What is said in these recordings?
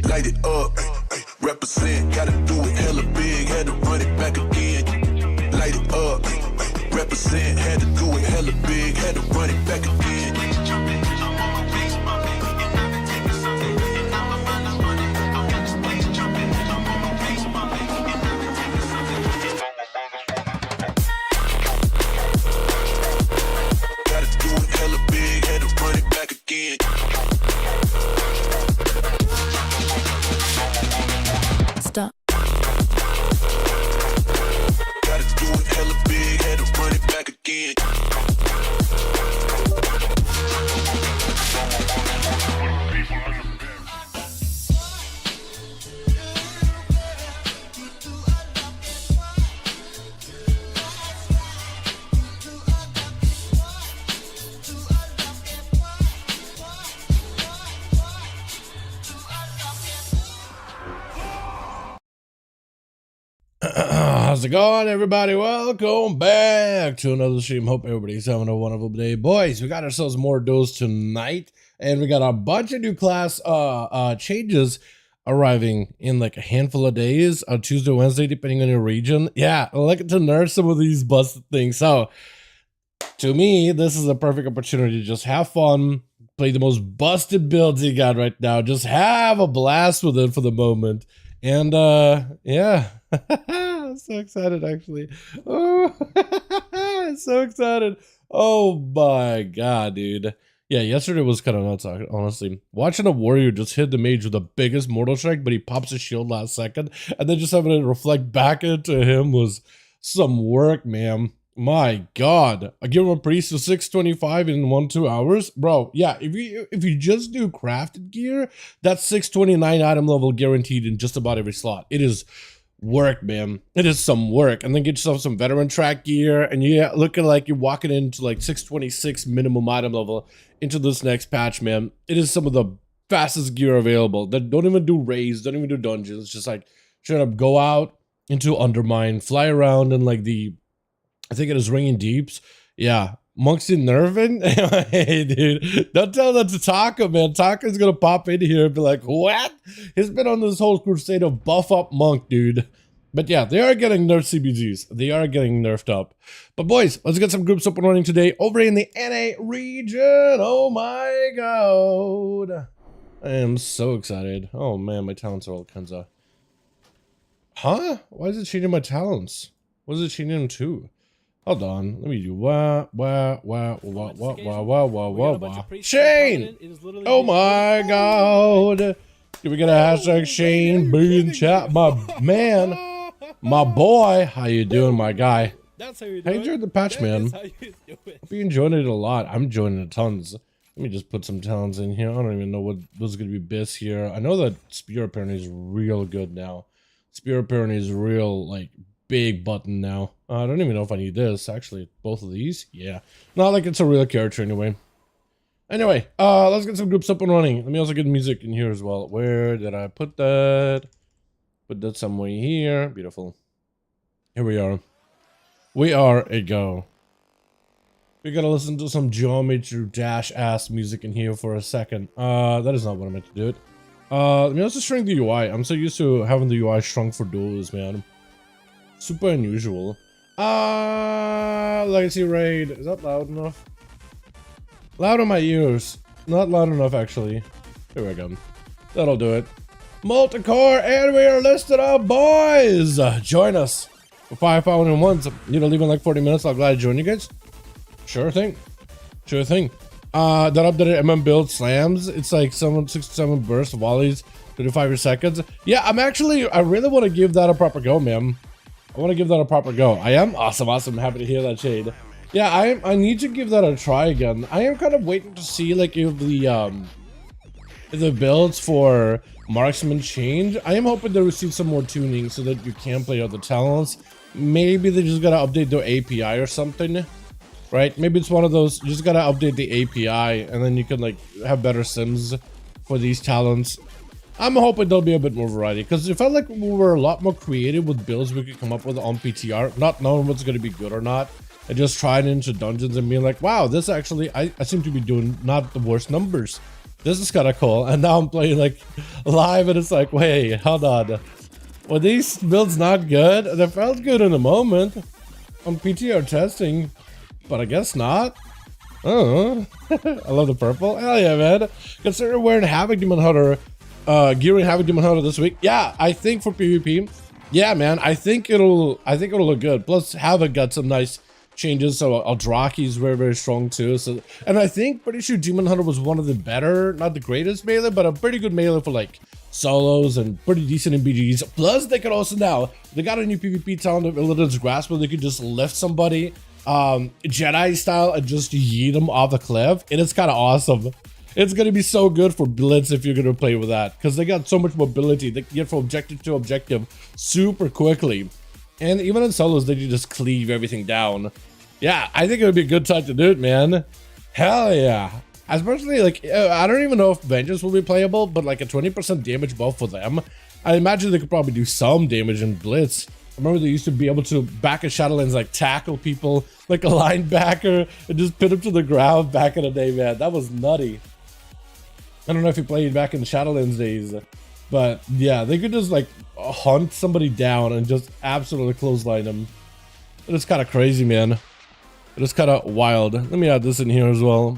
Light it up, represent, gotta do it hella big, had to run it back again. Light it up, represent, had to do it hella big, had to run it back again. Gotta do it hella big, had to run it back again. Stop. Gotta do it hella big, had to run it back again. How's it going, everybody? Welcome back to another stream. Hope everybody's having a wonderful day. Boys, we got ourselves more duels tonight, and we got a bunch of new class changes arriving in like a handful of days, on Tuesday, Wednesday, depending on your region. Yeah, I like to nerf some of these busted things. So to me, this is a perfect opportunity to just have fun, play the most busted builds you got right now, just have a blast with it for the moment. And yeah. I'm so excited, actually. Oh, I'm so excited. Oh my god, dude. Yeah, yesterday was kind of nuts, honestly. Watching a warrior just hit the mage with the biggest mortal strike, but he pops his shield last second, and then just having it reflect back into him was some work, man. My god. I give him a priest to 625 in 1-2 hours. Bro, yeah, if you just do crafted gear, that's 629 item level guaranteed in just about every slot. It is work, man. It is some work. And then get yourself some veteran track gear, and you looking like you're walking into like 626 minimum item level into this next patch, man. It is some of the fastest gear available. That don't even do raids, don't even do dungeons. Just like straight up go out into Undermine, fly around in like the, I think it is Ringing Deeps. Yeah. Monk's in nerving. Hey, dude, don't tell that to Taka, man. Taka's gonna pop in here and be like, what? He's been on this whole crusade of buff up Monk, dude. But yeah, they are getting nerfed CBGs. They are getting nerfed up. But boys, let's get some groups up and running today over in the NA region. Oh my god. I am so excited. Oh man, my talents are all kinds of... Huh? Why is it changing my talents? What is it changing them to? Hold on, let me do wow. Shane! Oh my god! Can we get a hashtag Shane be in chat? My man, my boy, how you doing, my guy? That's how you How you enjoyed the patch, man? Hope you enjoyed it a lot. I'm enjoying it tons. Let me just put some talents in here. I don't even know what was gonna be best here. I know that Spear apparently is real good now. Spear apparently is real, like, big button now. I don't even know if I need this, actually. Both of these? Yeah. Not like it's a real character anyway. Anyway, let's get some groups up and running. Let me also get music in here as well. Where did I put that? Put that somewhere here. Beautiful. Here we are. We are a go. We gotta listen to some geometry dash ass music in here for a second. That is not what I meant to do it. Let me also shrink the UI. I'm so used to having the UI shrunk for duels, man. Super unusual. Legacy raid. Is that loud enough? Loud in my ears. Not loud enough, actually. Here we go. That'll do it. Multicore, and we are listed up, boys! Join us for 5V5 1v1s. Need to leave in like 40 minutes. I'll gladly join you guys. Sure thing. Sure thing. That updated MM build slams. It's like 67 burst volleys, 35 seconds. Yeah, I really want to give that a proper go, man. I want to give that a proper go. I am awesome. Happy to hear that, Shade. Yeah, I need to give that a try again. I am kind of waiting to see like if the builds for marksman change. I am hoping to receive some more tuning so that you can play other talents. Maybe they just gotta update their API or something, right? Maybe it's one of those, you just gotta update the API and then you can like have better sims for these talents. I'm hoping there'll be a bit more variety, because it felt like we were a lot more creative with builds we could come up with on PTR, not knowing what's going to be good or not, and just trying into dungeons and being like, wow, this actually, I seem to be doing not the worst numbers. This is kind of cool. And now I'm playing like live and it's like, wait, hold on. Were these builds not good? They felt good in the moment on PTR testing, but I guess not. Oh, I love the purple. Hell yeah, man. Consider wearing Havoc Demon Hunter. Gearing Havoc Demon Hunter this week. Yeah, I think for PvP. Yeah, man, I think it'll look good. Plus Havoc got some nice changes, so Aldraki is very, very strong too. So, and I think pretty sure Demon Hunter was one of the better, not the greatest melee, but a pretty good melee for like solos and pretty decent in BGs. Plus they could also now, they got a new PvP talent of Illidan's Grasp where they could just lift somebody Jedi style and just yeet them off the cliff. And it's kind of awesome. It's going to be so good for Blitz if you're going to play with that, because they got so much mobility. They can get from objective to objective super quickly. And even in solos, they can just cleave everything down. Yeah, I think it would be a good time to do it, man. Hell yeah. Especially, like, I don't even know if Vengeance will be playable, but like a 20% damage buff for them. I imagine they could probably do some damage in Blitz. I remember they used to be able to back at Shadowlands, like tackle people like a linebacker and just pin them to the ground back in the day, man. That was nutty. I don't know if you played back in the Shadowlands days, but yeah, they could just like hunt somebody down and just absolutely clothesline them. It is kind of crazy, man. It is kind of wild. Let me add this in here as well.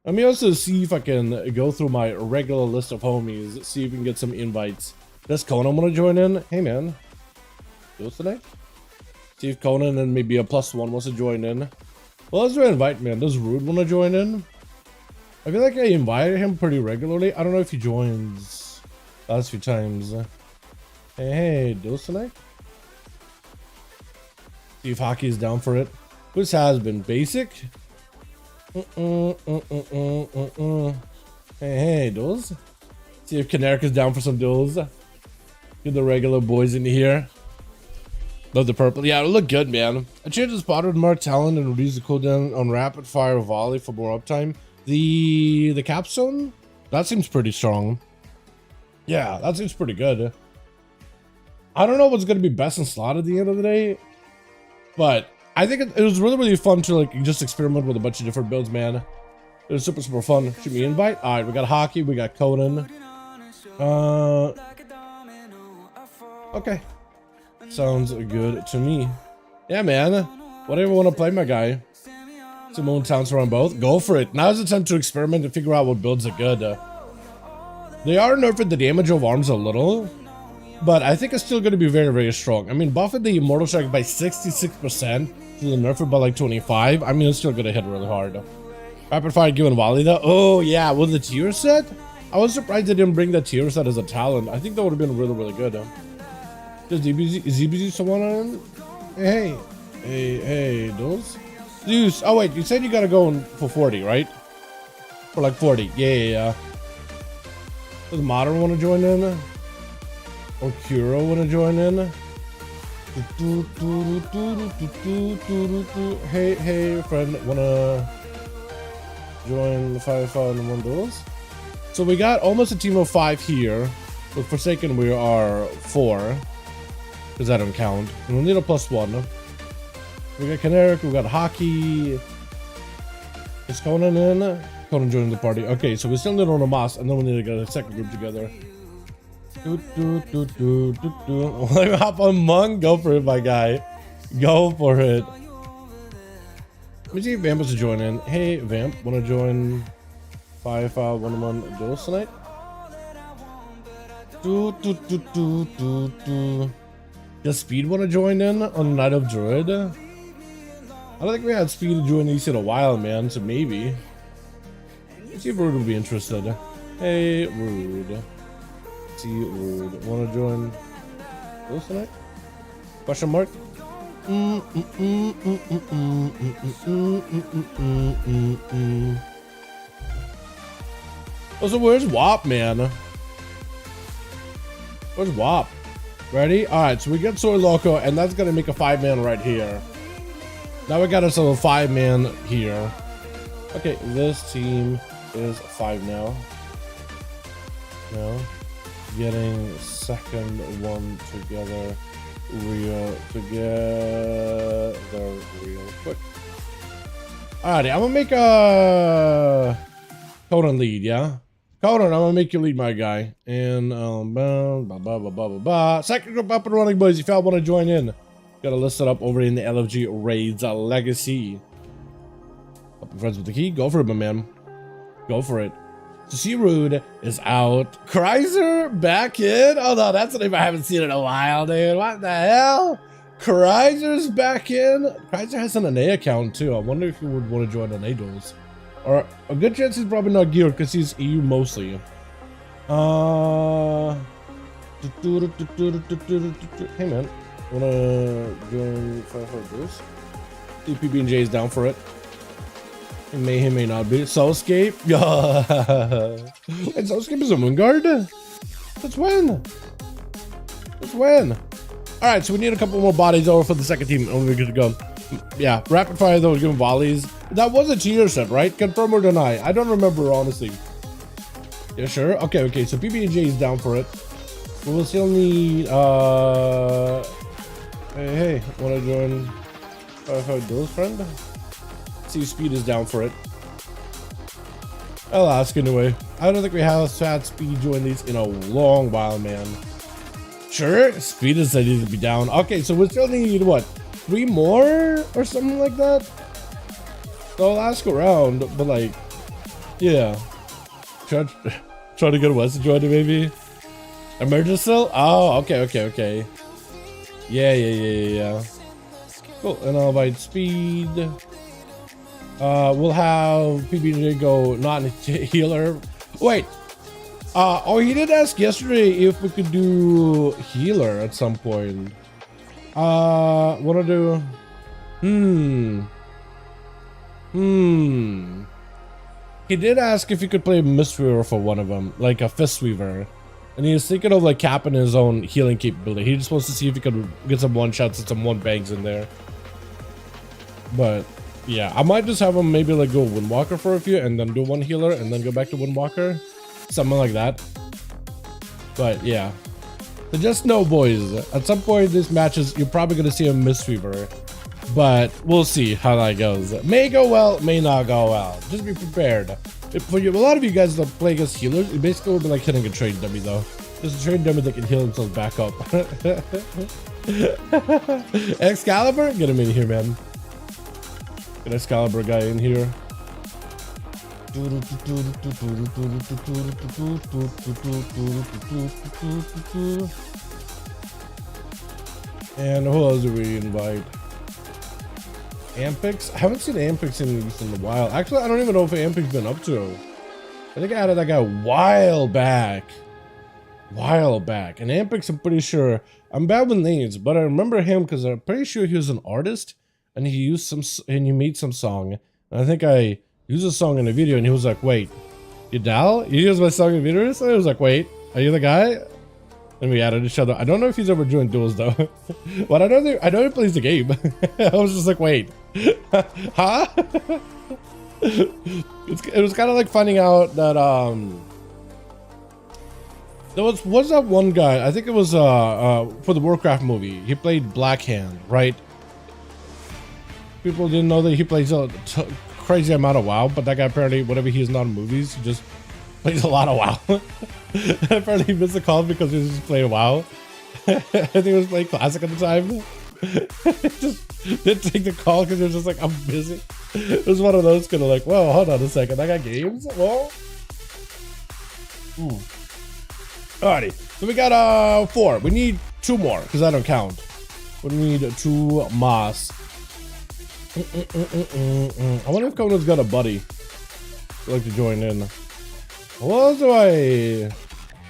Let me also see if I can go through my regular list of homies, see if we can get some invites. Does Conan want to join in? Hey, man. Duels today? See if Conan and maybe a +1 wants to join in. Well, let's do an invite, man. Does Rude want to join in? I feel like I invited him pretty regularly. I don't know if he joins last few times. Hey, Duels tonight? See if Hockey is down for it. Who's has been basic? Hey, Duels. See if Caneric is down for some duels. Get the regular boys in here. Love the purple. Yeah, it'll look good, man. I changed the spotter with more talent and reduced the cooldown on rapid fire volley for more uptime. The capstone, that seems pretty strong. Yeah, that seems pretty good. I don't know what's going to be best in slot at the end of the day, but I think it was really, really fun to like just experiment with a bunch of different builds, man. It was super, super fun. Shoot me invite. All right, we got Hockey, we got Conan. Okay, sounds good to me. Yeah, man. Whatever you want to play, my guy. Simone Towns around both. Go for it. Now's the time to experiment and figure out what builds are good. They are nerfing the damage of arms a little, but I think it's still going to be very, very strong. I mean, buffing the Immortal Strike by 66% to the nerf by like 25. I mean, it's still going to hit really hard. Rapid Fire given volley though. Oh yeah, with the tier set? I was surprised they didn't bring that tier set as a talent. I think that would have been really, really good. Does ZBZ someone on? Hey, those? Zeus. Oh wait, you said you gotta go for 40, right? For like 40. Yeah. Does Modern want to join in? Or Kuro want to join in? Hey, friend, wanna join the 5v5 1v1 duels? So we got almost a team of 5 here. With Forsaken, we are 4. Because I don't count. And we need a +1. We got Caneric, we got Hockey. Is Conan in? Conan joining the party. Okay, so we still need on a Moss, and then we need to get a second group together. Let me hop on Mung. Go for it, my guy. Go for it. Let me see if Vamp wants to join in. Hey, Vamp, want to join 5V5 1v1 Duels tonight? Does Speed want to join in on Night of Druid? I don't think we had Speed to join these in a while, man, so maybe. Let's see if Rude will be interested. Hey, Rude. Let's see, Rude. Want to join Duels tonight? Question mark? Oh, so where's WAP, man? Where's WAP? Ready? Alright, so we get Soy Loco, and that's gonna make a 5-man right here. Now we got ourselves a 5-man here. Okay, this team is 5 now. Now, getting second one together real quick. Alrighty, I'm gonna make a Conan lead, yeah? Conan, I'm gonna make you lead, my guy. And second group up and running, boys. If y'all want to join in, gotta list it up over in the LFG Raids Legacy. Up friends with the key, go for it, my man. Go for it. So see, Rude is out. Chrysler back in. Oh no, that's a name I haven't seen in a while, dude. What the hell? Chrysler's back in. Chrysler has an NA account too. I wonder if he would want to join NA duels. Or a good chance he's probably not geared because he's EU mostly. Hey man, wanna join 5 duels? PB&J is down for it. He may not be. Soulscape? And Soulscape is a Moonguard? Let's win. Let's win. Alright, so we need a couple more bodies over for the second team and we're good to go. Yeah, rapid fire though, giving volleys. That was a tier set, right? Confirm or deny? I don't remember, honestly. Yeah, sure. Okay, so PB&J is down for it. We will still need, hey, wanna join 5 duels, friend? See, Speed is down for it. I'll ask anyway. I don't think we have had Speed join these in a long while, man. Sure, Speed is ready to be down. Okay, so we still need what? 3 more or something like that? So I'll ask around, but like, yeah. Try to get West to join it, maybe. Emergence still? Oh, okay. Yeah. Cool, and I'll invite Speed. We'll have PB&J go non-healer. Wait. Oh, he did ask yesterday if we could do healer at some point. Wanna do? He did ask if he could play Mistweaver for one of them, like a Fistweaver. And he was thinking of like capping his own healing capability. He just wants to see if he could get some one-shots and some one-bangs in there. But yeah, I might just have him maybe like go Windwalker for a few and then do 1 healer and then go back to Windwalker. Something like that. But yeah. So just know, boys, at some point in these matches, you're probably going to see a Mistweaver. But we'll see how that goes. May go well, may not go well. Just be prepared. For you, a lot of you guys that play against healers, it basically will be like hitting a trade dummy though. There's a trade dummy that can heal themselves back up. Excalibur? Get him in here, man. Get Excalibur guy in here. And who else do we invite? Ampix? I haven't seen Ampix in a while. Actually, I don't even know if Ampix been up to. I think I added that guy a while back. And Ampix, I'm pretty sure. I'm bad with names, but I remember him because I'm pretty sure he was an artist and he used he made some song. And I think I used a song in a video and he was like, wait, you Dal? You used my song in videos? And I was like, wait, are you the guy? And we added each other. I don't know if he's ever joined duels though. But I know he plays the game. I was just like, wait. Huh? It was kind of like finding out that there was that one guy, I think it was for the Warcraft movie. He played Black Hand, right? People didn't know that he plays a crazy amount of WoW, but that guy apparently, whenever he is not in movies, he just plays a lot of WoW. Apparently he missed the call because he was just playing WoW. I think he was playing Classic at the time. Just didn't take the call because he was just like, I'm busy. It was one of those kind of like, whoa, hold on a second, I got games? Whoa. Alrighty, so we got 4. We need 2 more, because I don't count. We need 2 moss. I wonder if Conan's got a buddy who'd like to join in. What do I...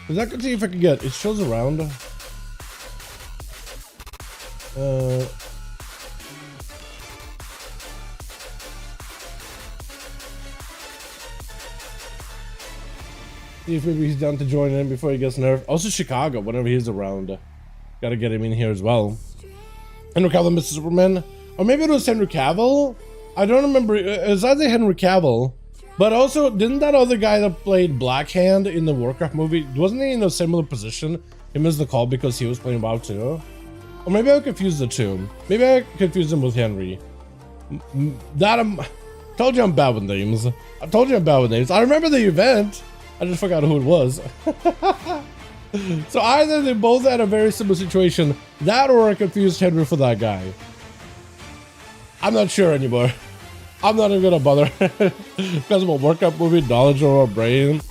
Because I can see if I can get... It shows around. See if maybe he's down to join in before he gets nerfed. Also Chicago, whenever he's around. Gotta get him in here as well. Henry Cavill, Mr. Superman. Or maybe it was Henry Cavill? I don't remember. It was either Henry Cavill. But also, didn't that other guy that played Black Hand in the Warcraft movie, wasn't he in a similar position? He missed the call because he was playing WoW too? Or maybe I confused the two. Maybe I confused him with Henry. Told you I'm bad with names. I told you I'm bad with names. I remember the event. I just forgot who it was. So either they both had a very similar situation, that or I confused Henry for that guy. I'm not sure anymore. I'm not even gonna bother. Because of a Warcraft movie, knowledge of our brain.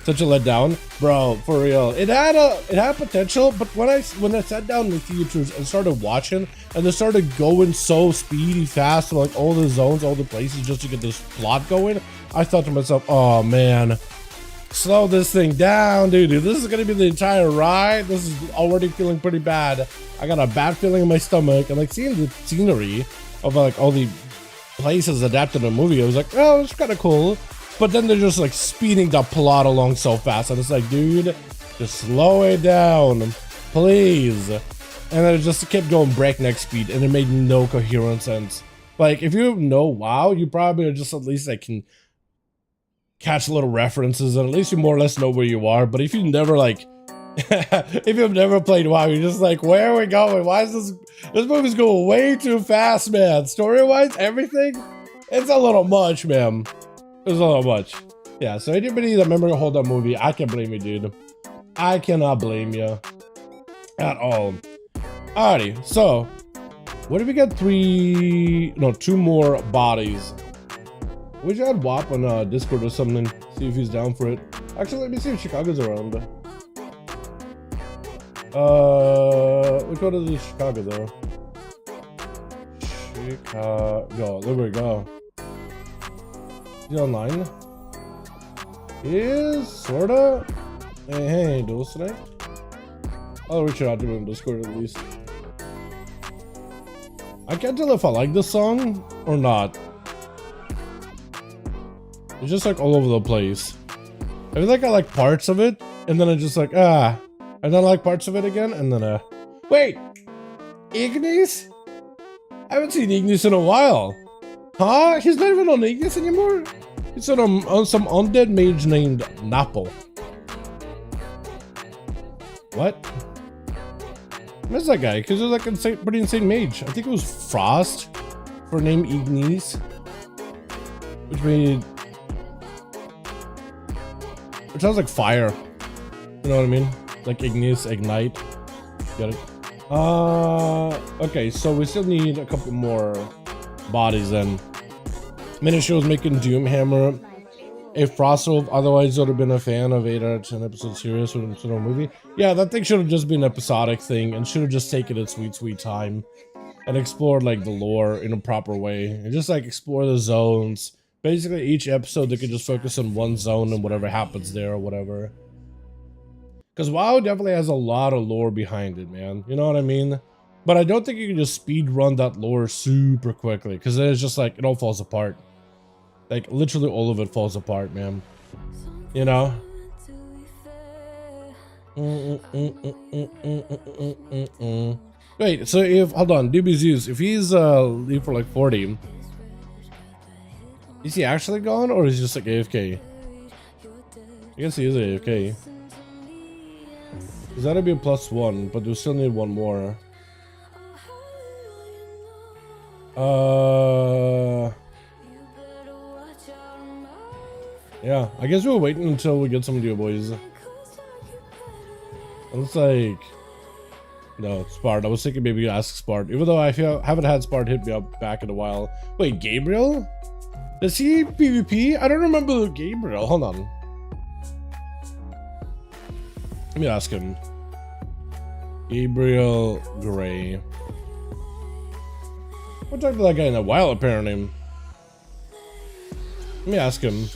Such a letdown. Bro, for real. It had potential, but when I sat down in the theaters and started watching, and they started going so speedy fast to like all the zones, all the places just to get this plot going, I thought to myself, oh man, slow this thing down, dude. This is gonna be the entire ride. This is already feeling pretty bad. I got a bad feeling in my stomach, and like seeing the scenery of like all the places adapted to the movie, I was like, oh, it's kind of cool. But then they're just like speeding the plot along so fast, and it's like, dude, just slow it down, please. And then it just kept going breakneck speed, and it made no coherent sense. Like, if you know WoW, you probably just at least like can catch little references, and at least you more or less know where you are. But if you never like, if you've never played WoW, you're just like, where are we going? Why is this movie's going way too fast, man? Story-wise, everything, it's a little much, man. It's a little much. Yeah, so anybody that remember to hold that movie, I can't blame you, dude. I cannot blame you at all. Alrighty, so what if we get 2 more bodies? We should add WAP on Discord or something, see if he's down for it. Actually, let me see if Chicago's around. Let's go to the Chicago though. Chicago, there we go. Is he online? He is, sorta. Hey, Duels today. I'll reach out to him in Discord at least. I can't tell if I like this song or not. It's just like all over the place. I feel like I like parts of it, and then I just like, and then I like parts of it again, and then wait! Ignis? I haven't seen Ignis in a while. Huh? He's not even on Ignis anymore? He's on some undead mage named Napple. What? Where's that guy? Because he's like a pretty insane mage. I think it was Frost for name Ignis. Which sounds like fire. You know what I mean? Like Ignis, ignite. Got it. Okay, so we still need a couple more bodies then. Minishow was making Doomhammer a Frostwolf, otherwise would have been a fan of 8 out of 10 episode series with a movie. Yeah, that thing should have just been an episodic thing and should have just taken its sweet time and explored like the lore in a proper way and just like explore the zones. Basically each episode they could just focus on one zone and whatever happens there or whatever. Because WoW definitely has a lot of lore behind it, man. You know what I mean? But I don't think you can just speed run that lore super quickly, because then it's just like, it all falls apart. Like, literally all of it falls apart, man. You know? Wait, so if, hold on, DBZ's, if he's leave for like 40, is he actually gone, or is he just like AFK? I guess he is AFK. Because that'd be a +1, but we still need one more. Yeah, I guess we're waiting until we get some of you boys. It looks like, no, Spart. I was thinking maybe ask Spart, even though I haven't had Spart hit me up back in a while. Wait, Gabriel? Does he PvP? I don't remember Gabriel. Hold on. Let me ask him. Gabriel Gray. We'll talk to that guy in a while, apparently. Let me ask him.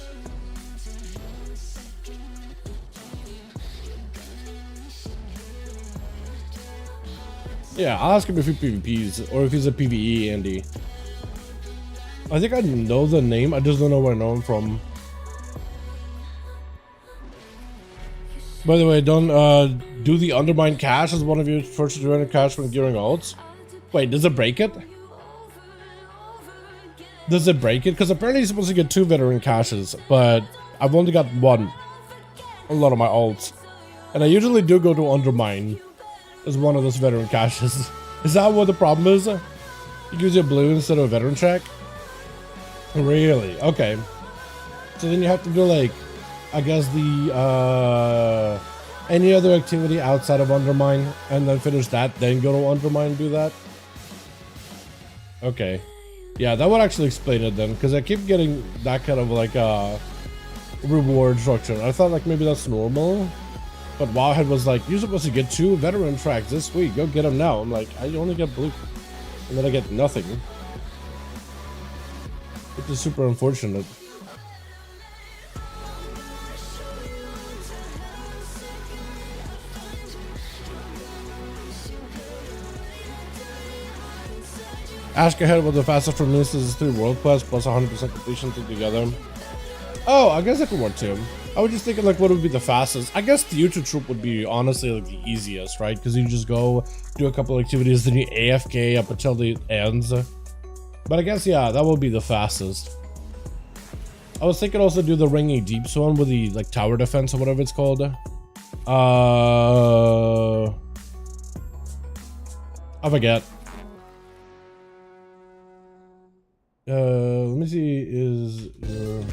Yeah, I'll ask him if he PvPs or if he's a PvE Andy. I think I know the name, I just don't know where I know him from. By the way, don't do the undermine cache as one of your first to run cache when gearing ults. Wait, does it break it? Does it break it? Because apparently you're supposed to get 2 veteran caches, but I've only got 1. A lot of my ults. And I usually do go to undermine as one of those veteran caches. Is that what the problem is? You use your blue instead of a veteran check? Really? Okay. So then you have to do like, I guess the any other activity outside of undermine and then finish that, then go to undermine and do that? Okay. Yeah, that would actually explain it then, because I keep getting that kind of like reward structure. I thought like maybe that's normal. But Wowhead was like, you're supposed to get 2 veteran tracks this week. Go get them now. I'm like, I only get blue. And then I get nothing. Which is super unfortunate. Ask ahead what the fastest for minutes is 3 world quests plus 100% completion together. Oh, I guess that could work too. I was just thinking like what would be the fastest. I guess the YouTube troop would be honestly like the easiest, right? Because you just go do a couple of activities, then you AFK up until it ends. But I guess yeah, that would be the fastest. I was thinking also do the ringing deeps one with the like tower defense or whatever it's called. I forget. Let me see, is your...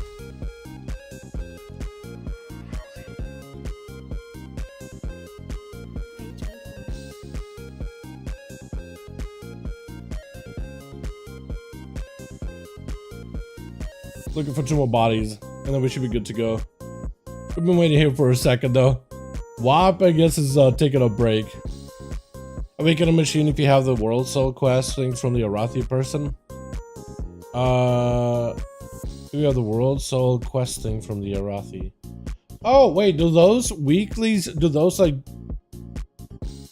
Looking for 2 more bodies, and then we should be good to go. We've been waiting here for a second though. WAP, I guess, is taking a break. Awaken a machine if you have the world soul quest things from the Arathi person. Do we have the world soul quest thing from the Arathi? Oh wait, do those weeklies, do those like,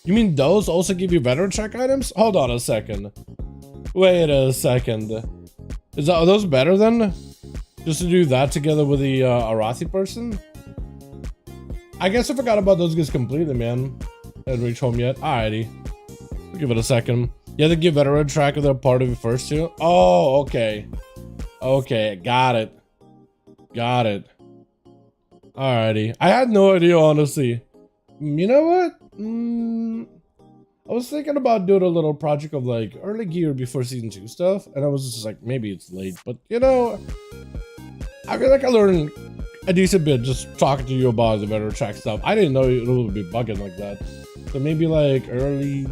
you mean those also give you veteran check items? Hold on a second. Wait a second. Are those better then? Just to do that together with the Arathi person? I guess I forgot about those guys completely, man. Didn't reach home yet. Alrighty. We'll give it a second. You have to give veteran track of their part of it first too. Oh, okay. Okay, got it. Got it. Alrighty. I had no idea, honestly. You know what? I was thinking about doing a little project of like early gear before season 2 stuff, and I was just like, maybe it's late, but you know, I feel like I learned a decent bit just talking to you about the veteran track stuff. I didn't know it would be bugging like that. So maybe like early,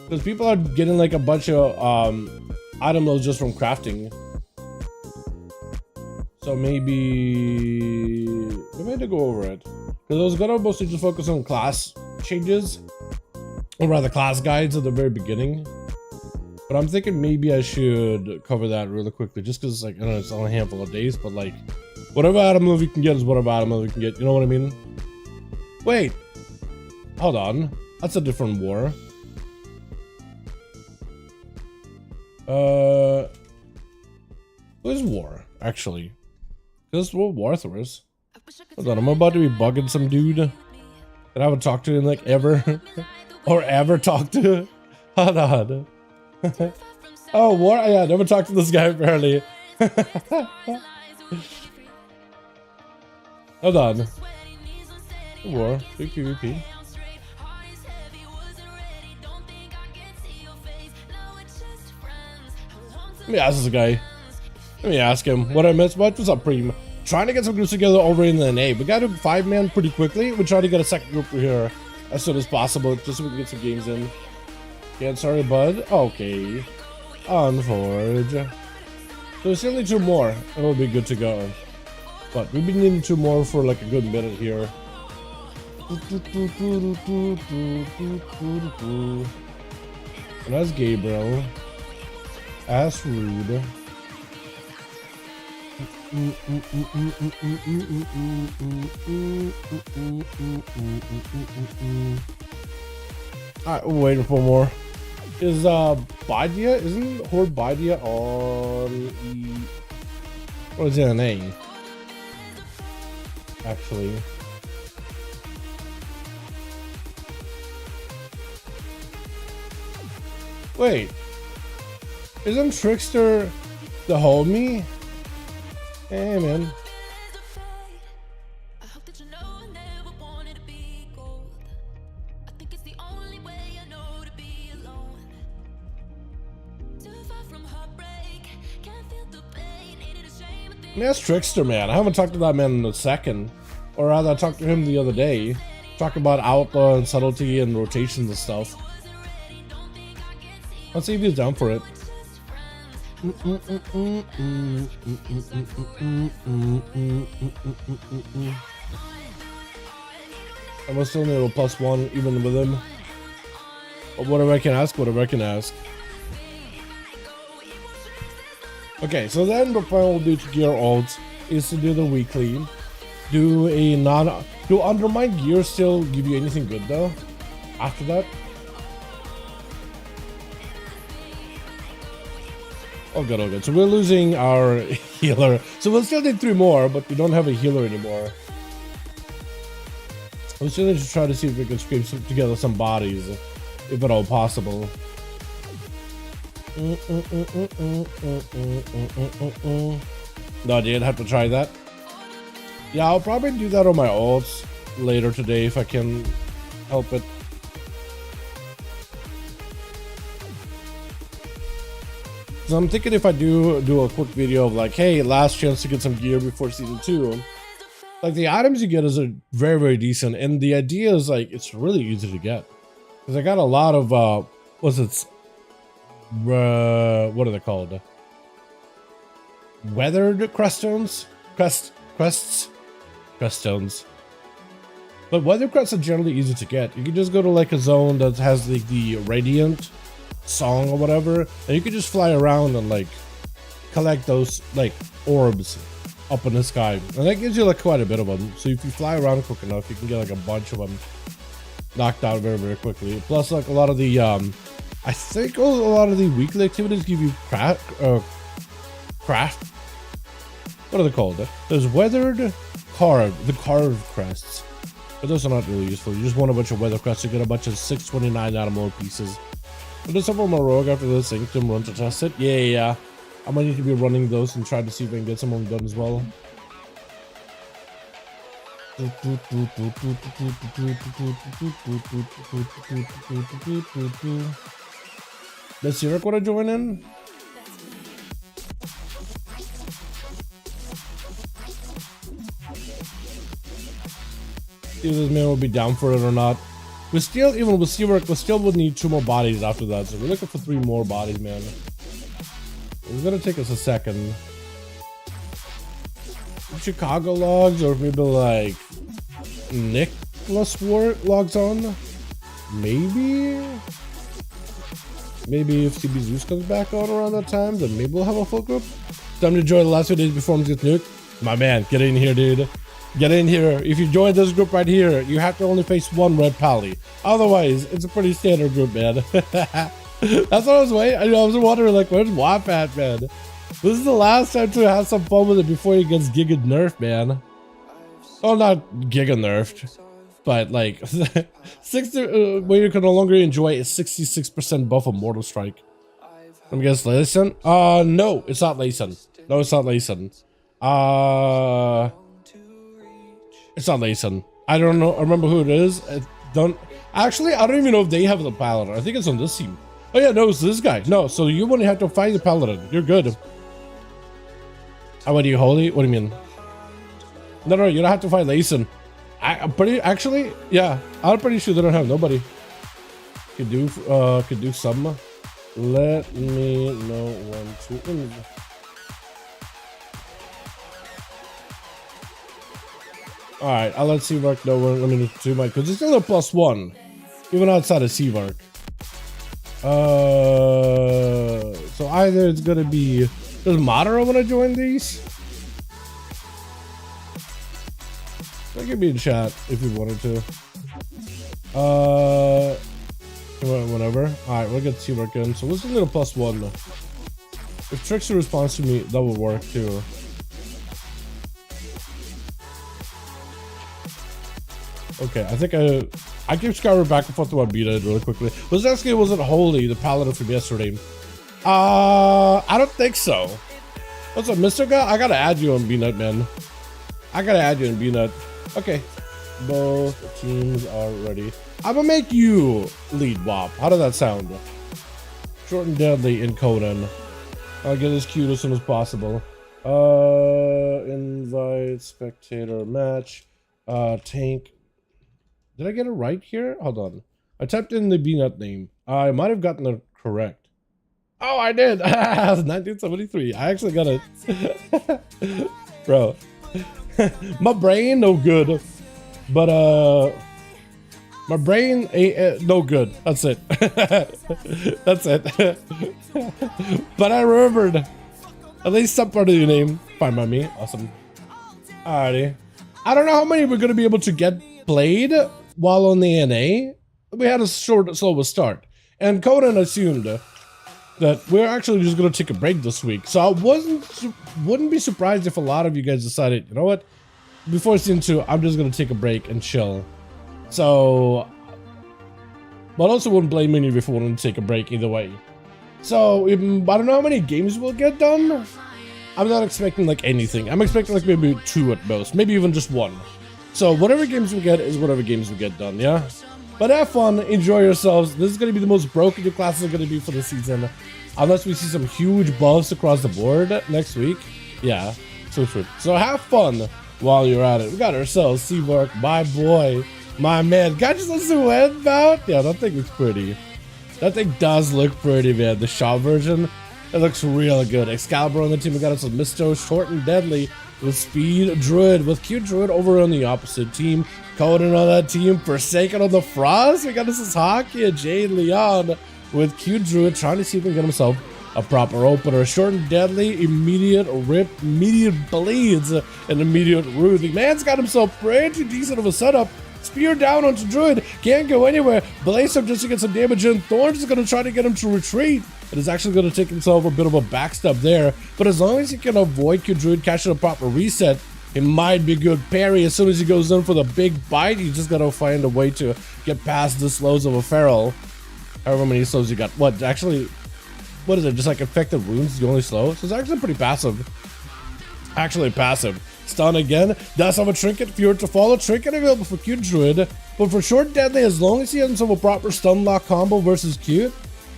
because people are getting like a bunch of item loads just from crafting. So maybe we had to go over it, because I was gonna mostly just focus on class changes, or rather class guides at the very beginning. But I'm thinking maybe I should cover that really quickly, just because like, I don't know, it's only a handful of days, but like whatever item move you can get is whatever item move you can get. You know what I mean? Wait, hold on, that's a different war. Who's war actually? This is World War III. Hold on, I'm about to be bugging some dude that I haven't talked to in like ever or ever talked to. Hold on. Oh, war? Yeah, I never talked to this guy apparently. Hold on. War, big PvP. Let me ask this guy. Let me ask him what I missed. What's up, Preem? Trying to get some groups together over in the NA. We got to 5-man pretty quickly. We're trying to get a second group here as soon as possible, just so we can get some games in. Yeah, sorry, bud. Okay. Unforge. So we still need 2 more, and we'll be good to go. But we've been needing 2 more for like a good minute here. And that's Gabriel. That's rude. Alright, we're waiting for more. Is Badia, isn't Horde Badia on what is it, NA? Actually. Wait. Isn't Trickster the homie? Hey man. That's Trickster, man. I haven't talked to that man in a second. Or rather, I talked to him the other day. Talking about outlaw and subtlety and rotations and stuff. Let's see if he's down for it. I must still need a +1 even with him. But whatever I can ask, whatever I can ask. Okay, so then the plan we'll do to gear ults is to do the weekly. Do undermine gear still give you anything good though? After that? Oh good, oh good. So we're losing our healer. So we'll still need 3 more, but we don't have a healer anymore. We'll still need to try to see if we can scrape together some bodies, if at all possible. No, dude, have to try that. Yeah, I'll probably do that on my ults later today if I can help it. So I'm thinking if I do a quick video of like, hey, last chance to get some gear before season 2. Like the items you get is a very, very decent, and the idea is like it's really easy to get because I got a lot of what are they called? Weathered creststones? Creststones. But weather crests are generally easy to get. You can just go to like a zone that has like the radiant song or whatever, and you can just fly around and like collect those like orbs up in the sky, and that gives you like quite a bit of them. So if you fly around quick enough, you can get like a bunch of them knocked out very, very quickly. Plus, like a lot of the I think a lot of the weekly activities give you craft. What are they called? There's weathered, carved crests, but those are not really useful. You just want a bunch of weather crests to get a bunch of 629 animal pieces. But there's several more rogue after this. Sanctum run to test it. Yeah. I might need to be running those and try to see if I can get some of them done as well. Does Sirak want to join in? See if this man will be down for it or not. We still, even with Sirak, we still would need 2 more bodies after that. So we're looking for 3 more bodies, man. It's gonna take us a second. Chicago logs, or maybe like Nicholas logs on. Maybe if CB Zeus comes back on around that time, then maybe we'll have a full group. Time to join the last 2 days before we get nuked. My man, get in here, dude. Get in here. If you join this group right here, you have to only face 1 red pally. Otherwise, it's a pretty standard group, man. That's what I was waiting. I was wondering, like, where's WAP at, man? This is the last time to have some fun with it before he gets giga nerfed, man. Oh, not giga nerfed, but like 60 where you can no longer enjoy a 66% buff of Mortal Strike. Let me guess, Layson? No, it's not Layson. No, it's not Layson. It's not Layson. I don't know. I remember who it is. I don't even know if they have the Paladin. I think it's on this team. Oh yeah, no, it's this guy. No, so you only have to find the Paladin. You're good. Oh, what are you, holy? What do you mean? No, you don't have to find Layson. I'm pretty sure they don't have nobody. Could do some. Let me know when to. All right, I'll let Seavark know when I'm going to my, because it's still a +1, even outside of Seavark. So either it's gonna be, does Madara want to join these? They can be in chat if you wanted to. Whatever. All right, we'll get Seavark in. So let's do a +1 though. If Trickster responds to me, that will work too. Okay, I think I give Skyward back and forth to Beta really quickly. Was asking, was it Holy, the paladin from yesterday? I don't think so. What's up, Mr. Guy? I gotta add you on BNut, man. I gotta add you on BNut. Okay, both teams are ready. I'm gonna make you lead WAP. How does that sound? Short and deadly in Conan. I'll get as cute as soon as possible. Invite spectator match. Tank. Did I get it right here? Hold on. I typed in the BNut name. I might have gotten it correct. Oh, I did. 1973. I actually got it. Bro. My brain, no good. But, my brain ain't no good. That's it. That's it. But I remembered at least some part of your name. Fine by me. Awesome. Alrighty. I don't know how many we're going to be able to get played while on the NA. We had a slow start, and Conan assumed that we're actually just gonna take a break this week. So I wouldn't be surprised if a lot of you guys decided, you know what, before season 2, I'm just gonna take a break and chill. So, but also wouldn't blame any of you for wanting to take a break either way. So I don't know how many games we'll get done. I'm not expecting like anything. I'm expecting like maybe 2 at most, maybe even just 1. So whatever games we get is whatever games we get done, yeah? But have fun, enjoy yourselves. This is going to be the most broken your classes are going to be for the season. Unless we see some huge buffs across the board next week. Yeah, so true. So have fun while you're at it. We got ourselves Seavark, my boy, my man. Got just a silhouette bout? Yeah, that thing looks pretty. That thing does look pretty, man. The Shaw version, it looks real good. Excalibur on the team. We got us a Misto, short and deadly. With Speed Druid, with Cute Druid over on the opposite team. Conan on that team, Forsaken on the Frost. We got this Hockey and Jade Leon with Cute Druid trying to see if he can get himself a proper opener. Short and deadly, immediate rip, immediate bleeds, and immediate root. The man's got himself pretty decent of a setup. Spear down onto Druid, can't go anywhere. Blaze up just to get some damage in. Thorns is going to try to get him to retreat. It is actually going to take himself a bit of a backstep there. But as long as he can avoid Druid catching a proper reset, it might be good parry. As soon as he goes in for the big bite, he's just got to find a way to get past the slows of a feral. However many slows you got. What, actually, what is it? Just like effective wounds is the only slow? So it's actually pretty passive. Actually passive. Stun again. Does have a trinket. Fear to follow. Trinket available for Cute Druid. But for short deadly, as long as he has himself a proper stun lock combo versus Cute,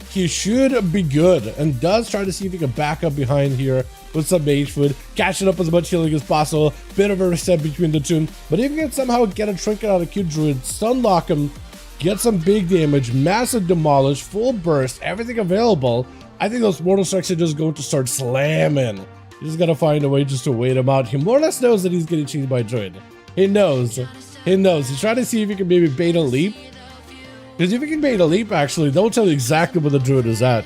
he should be good. And does try to see if he can back up behind here with some mage food. Catch it up as much healing as possible. Bit of a reset between the two. But if you can somehow get a trinket out of Cute Druid, stun lock him, get some big damage, massive demolish, full burst, everything available, I think those mortal strikes are just going to start slamming. You just gotta find a way just to wait him out. He more or less knows that he's getting chased by Druid. He knows. He knows. He's trying to see if he can maybe bait a leap. Because if he can bait a leap, actually, they'll tell you exactly where the Druid is at.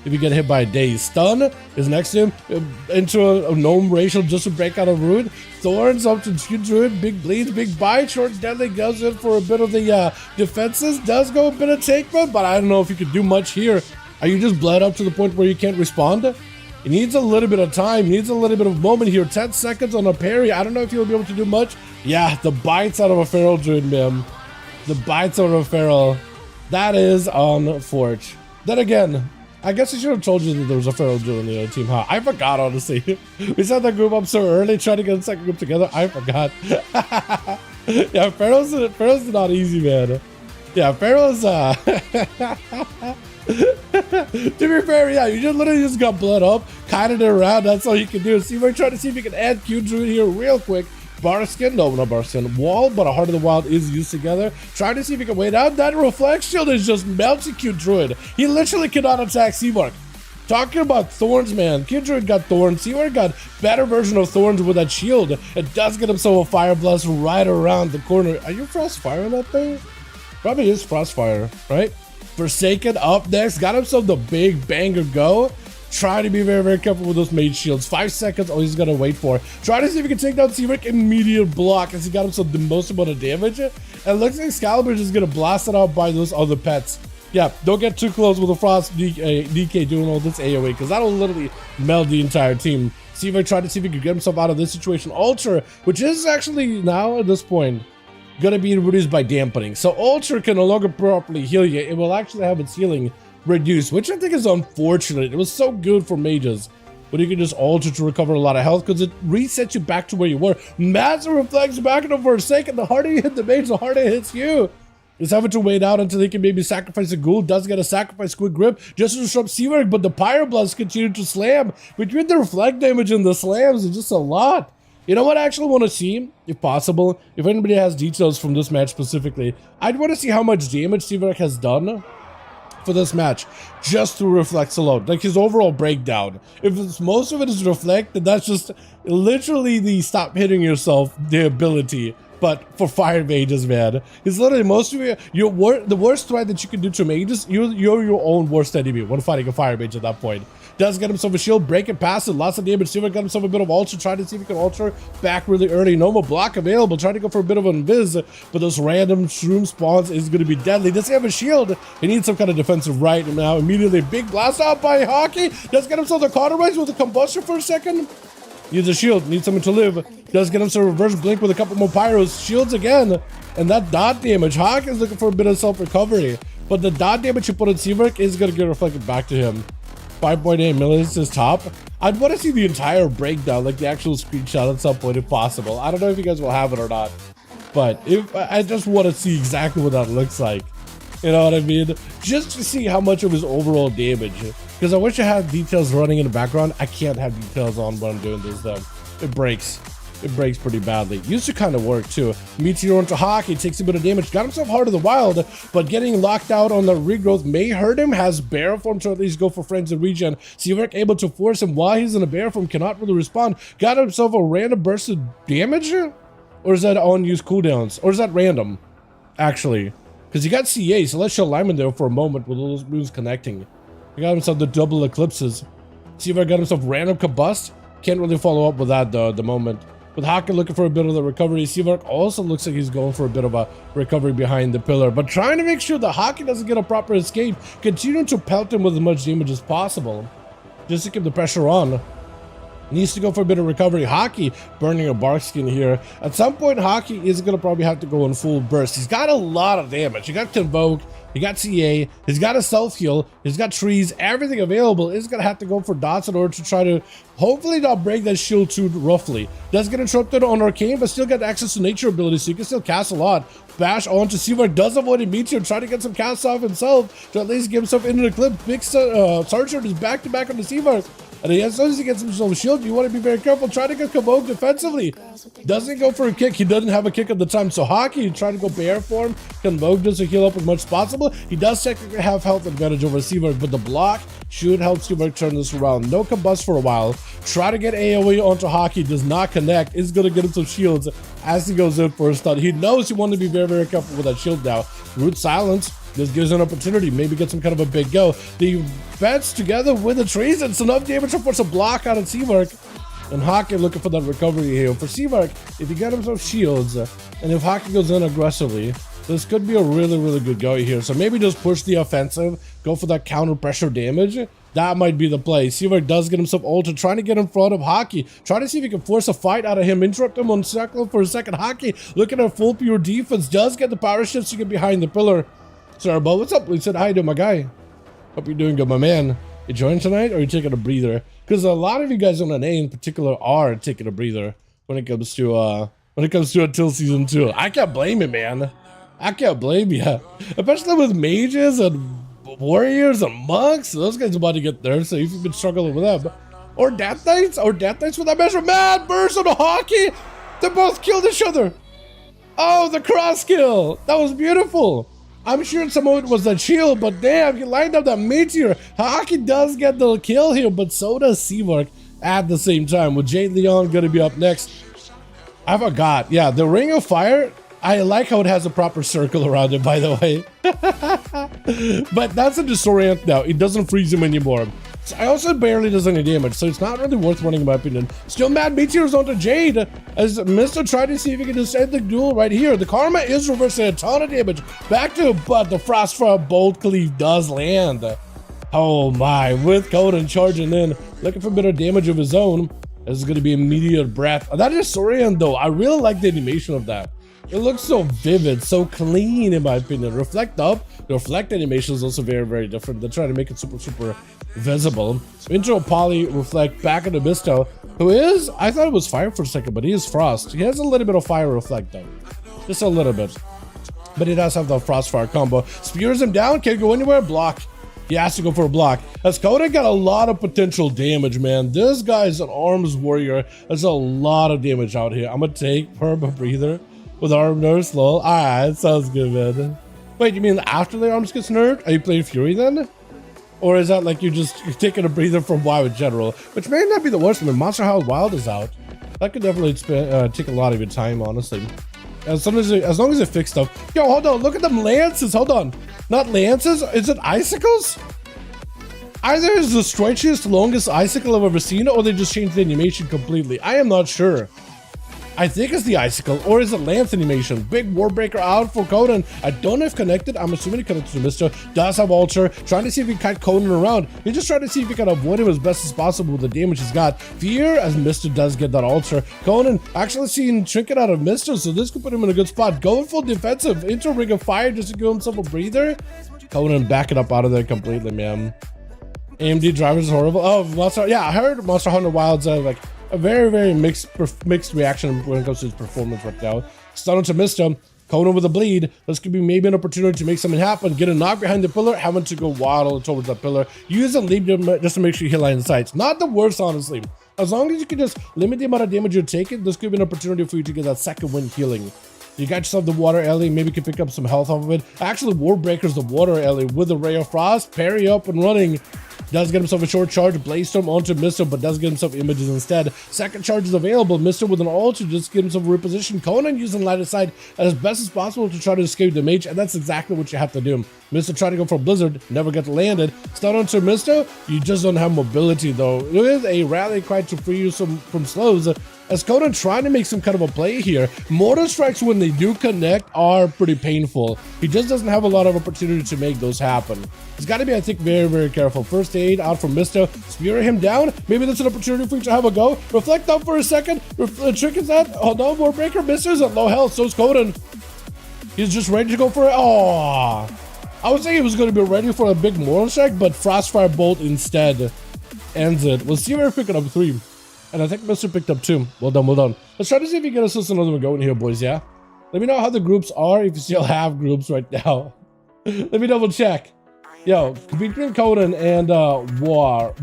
If you get hit by a Daze. Stun is next to him. Into a gnome racial just to break out of Druid. Thorns up to Druid. Big bleeds, big bite. Short deadly goes in for a bit of the defenses. Does go a bit of takeman, but I don't know if you could do much here. Are you just bled up to the point where you can't respond? He needs a little bit of time, needs a little bit of moment here. 10 seconds on a parry. I don't know if he'll be able to do much. Yeah, the bites out of a feral Druid, man. The bites out of a feral. That is unfortunate. Then again, I guess I should have told you that there was a feral Druid in the other team, huh? I forgot, honestly. We set that group up so early, trying to get the second group together. I forgot. Yeah, ferals not easy, man. Yeah, ferals, to be fair, yeah, you just literally just got blood up, kited it around, that's all you can do. See, we're trying to see if we can add Cute Druid here real quick. Barskin, no, not Barskin. Wall, but a Heart of the Wild is used together. Trying to see if he can wait out. That Reflect Shield is just melting Cute Druid. He literally cannot attack Seavark. Talking about thorns, man. Kindred got thorns. Seawork got better version of thorns with that shield. It does get himself a fire blast right around the corner. Are you Frostfire on that thing? Probably is Frostfire, right? Forsaken up next. Got himself the big banger go. Try to be very, very careful with those mage shields. 5 seconds, all he's gonna wait for. Try to see if he can take down Seawork. Immediate block as he got himself the most amount of damage. And it looks like Excalibur is just gonna blast it out by those other pets. Yeah, don't get too close with the Frost DK doing all this AoE, because that'll literally meld the entire team. Seawork tried to see if he could get himself out of this situation. Ultra, which is actually now at this point gonna be reduced by dampening. So Ultra can no longer properly heal you. It will actually have its healing reduced, which I think is unfortunate. It was so good for mages, but you can just alter to recover a lot of health because it resets you back to where you were. Massive reflex back in for a second. The harder you hit the mage, the harder it hits you. Just having to wait out until he can maybe sacrifice a ghoul. Does get a sacrifice quick grip just to disrupt Seawork, but the Pyroblast continue to slam. Between the reflect damage and the slams, it's just a lot. You know what I actually want to see, if possible, if anybody has details from this match specifically, I'd want to see how much damage Seawork has done for this match just through reflex alone, like his overall breakdown. If it's, most of it is reflect, then that's just literally the stop hitting yourself the ability. But for fire mages, man, it's literally most of the worst threat that you can do to mages. You're your own worst enemy when fighting a fire mage at that point. Does get himself a shield, break it past it, lots of damage. Seawork got himself a bit of ultra, trying to see if he can ultra back really early. No more block available, trying to go for a bit of an invis, but those random shroom spawns is going to be deadly. Does he have a shield? He needs some kind of defensive right now. Immediately, big blast out by Hockey. Does get himself the cauterize with a combustion for a second. Needs a shield, needs something to live. Does get himself a reverse blink with a couple more pyros. Shields again, and that dot damage. Hawk is looking for a bit of self-recovery, but the dot damage you put on Seawork is going to get reflected back to him. 5.8 million is his top. I'd want to see the entire breakdown, like the actual screenshot at some point if possible. I don't know if you guys will have it or not, but I just want to see exactly what that looks like. You know what I mean? Just to see how much of his overall damage. Because I wish I had details running in the background. I can't have details on when I'm doing this though. It breaks. It breaks pretty badly. Used to kind of work too. Meteor into Hockey, takes a bit of damage. Got himself Heart of the Wild, but getting locked out on the regrowth may hurt him. Has bear form to at least go for friends and regen. Seawork able to force him while he's in a bear form, cannot really respond. Got himself a random burst of damage? Or is that on use cooldowns? Or is that random? Actually. Because he got CA, Celestial Alignment there for a moment with all those moves connecting. He got himself the double eclipses. Seawork got himself random combust. Can't really follow up with that though at the moment. With Hockey looking for a bit of the recovery, Seawork also looks like he's going for a bit of a recovery behind the pillar, but trying to make sure that Hockey doesn't get a proper escape, continuing to pelt him with as much damage as possible, just to keep the pressure on. Needs to go for a bit of recovery. Hockey burning a bark skin here. At some point, Hockey is going to probably have to go in full burst. He's got a lot of damage. He got Convoke, he got CA, he's got a self-heal, he's got trees, everything available. Is going to have to go for dots in order to try to hopefully not break that shield too roughly. Does get interrupted on Arcane, but still get access to nature abilities, so you can still cast a lot. Bash onto Seawork, does avoid a Meteor, try to get some casts off himself to at least get himself into the clip. Big Sargent is back-to-back on the Seawork. And as soon as he gets himself a shield, you want to be very careful. Try to get Convoke defensively. Doesn't go for a kick. He doesn't have a kick at the time. So Hockey trying to go bear form. Convoke doesn't heal up as much as possible. He does technically have health advantage over Seawork, but the block should help Seawork turn this around. No combust for a while. Try to get AoE onto Hockey. Does not connect. Is going to get him some shields as he goes in for a stun. He knows he wants to be very, very careful with that shield now. Root Silence. This gives an opportunity, maybe get some kind of a big go. The bets together with the trees, it's enough damage to force a block out of Seawork. And Hockey looking for that recovery here. For Seawork, if he got himself shields, and if Hockey goes in aggressively, this could be a really, really good go here. So maybe just push the offensive, go for that counter pressure damage. That might be the play. Seawork does get himself ultra, trying to get in front of Hockey. Trying to see if he can force a fight out of him, interrupt him on circle for a second. Hockey looking at full pure defense, does get the power shifts to get behind the pillar. Sorry, but what's up? He said hi to my guy. Hope you're doing good, my man. You joining tonight, or are you taking a breather? Because a lot of you guys on NA in particular are taking a breather when it comes to until season 2. I can't blame you, man. I can't blame you, especially with mages and warriors and monks. Those guys are about to get there, so if you've been struggling with them, or death knights for that measure. Mad burst on the Hockey. They both killed each other. Oh, the cross kill. That was beautiful. I'm sure some of it was a shield, but damn, he lined up that meteor. Hockey does get the kill here, but so does Seawork at the same time. With Jade Leon gonna be up next. I forgot. Yeah, the Ring of Fire, I like how it has a proper circle around it, by the way. But that's a disorient now. It doesn't freeze him anymore. So I also barely does any damage, so it's not really worth running in my opinion. Still mad meteors onto Jade as Mr. tried to see if he can just end the duel right here. The Karma is reversing a ton of damage back to, but the Frostfire Bolt Cleave does land. Oh my, with Conan charging in, looking for a bit of damage of his own. This is going to be immediate breath. That is Sorian though. I really like the animation of that. It looks so vivid, so clean in my opinion. Reflect up. The reflect animation is also very, very different. They're trying to make it super, super visible. Intro Poly reflect back into Misto, who is, I thought it was fire for a second, but he is frost. He has a little bit of fire reflect though. Just a little bit. But he does have the Frostfire combo. Spears him down, can't go anywhere, block. He has to go for a block. As Coda got a lot of potential damage, man. This guy's an arms warrior. There's a lot of damage out here. I'm gonna take Perma Breather with arm nerfs, lol. Alright, sounds good, man. Wait, you mean after the arms gets nerfed? Are you playing Fury then? Or is that like you're taking a breather from WoW in general? Which may not be the worst. I mean, Monster House Wild is out. That could definitely take a lot of your time, honestly. As long as it fixed up. Yo, hold on. Look at them lances. Hold on. Not lances. Is it icicles? Either is the stretchiest, longest icicle I've ever seen, or they just changed the animation completely. I am not sure. I think it's the icicle, or is it lance animation? Big Warbreaker out for Conan. I don't know if connected. I'm assuming it connected to Mr. Does have Ultra. Trying to see if he can kite Conan around. He's just trying to see if he can avoid him as best as possible with the damage he's got. Fear, as Mr. does get that Ultra. Conan actually seeing Trinket out of Mr., so this could put him in a good spot. Going full defensive into Ring of Fire just to give himself a breather. Conan backing up out of there completely, man. AMD drivers is horrible. Oh, Monster, yeah, I heard Monster Hunter Wilds like a very, very mixed reaction when it comes to his performance right now. Stun to Mr. Conan with a bleed. This could be maybe an opportunity to make something happen. Get a knock behind the pillar, having to go waddle towards that pillar. Use a leap just to make sure you hit line of sight. Not the worst, honestly. As long as you can just limit the amount of damage you're taking, this could be an opportunity for you to get that second wind healing. You got yourself the water alley, maybe you can pick up some health off of it. Actually, Warbreaker's the water alley with a Ray of Frost. Parry up and running. Does get himself a short charge, Blaze Storm onto Mr., but does get himself images instead. Second charge is available. Mr. with an ult to just get himself a reposition. Conan using line of sight as best as possible to try to escape the mage, and that's exactly what you have to do. Mr. trying to go for a blizzard, never get landed. Stun onto Mr. You just don't have mobility though. There is a rally cry to free you from slows. As Conan trying to make some kind of a play here. Mortar strikes when they do connect are pretty painful. He just doesn't have a lot of opportunity to make those happen. He's got to be, I think, very, very careful. First aid out from Mr. Spear him down. Maybe that's an opportunity for you to have a go. Reflect up for a second. Trick is that. Hold on, Warbreaker. Mr's at low health. So's Conan. He's just ready to go for it. Oh, I was thinking he was going to be ready for a big mortar strike, but Frostfire Bolt instead ends it. We'll see if we're picking up 3. And I think Mr. picked up 2. Well done, well done. Let's try to see if we can get us another one going here, boys, yeah? Let me know how the groups are, if you still have groups right now. Let me double check. Yo, between Conan and WAP.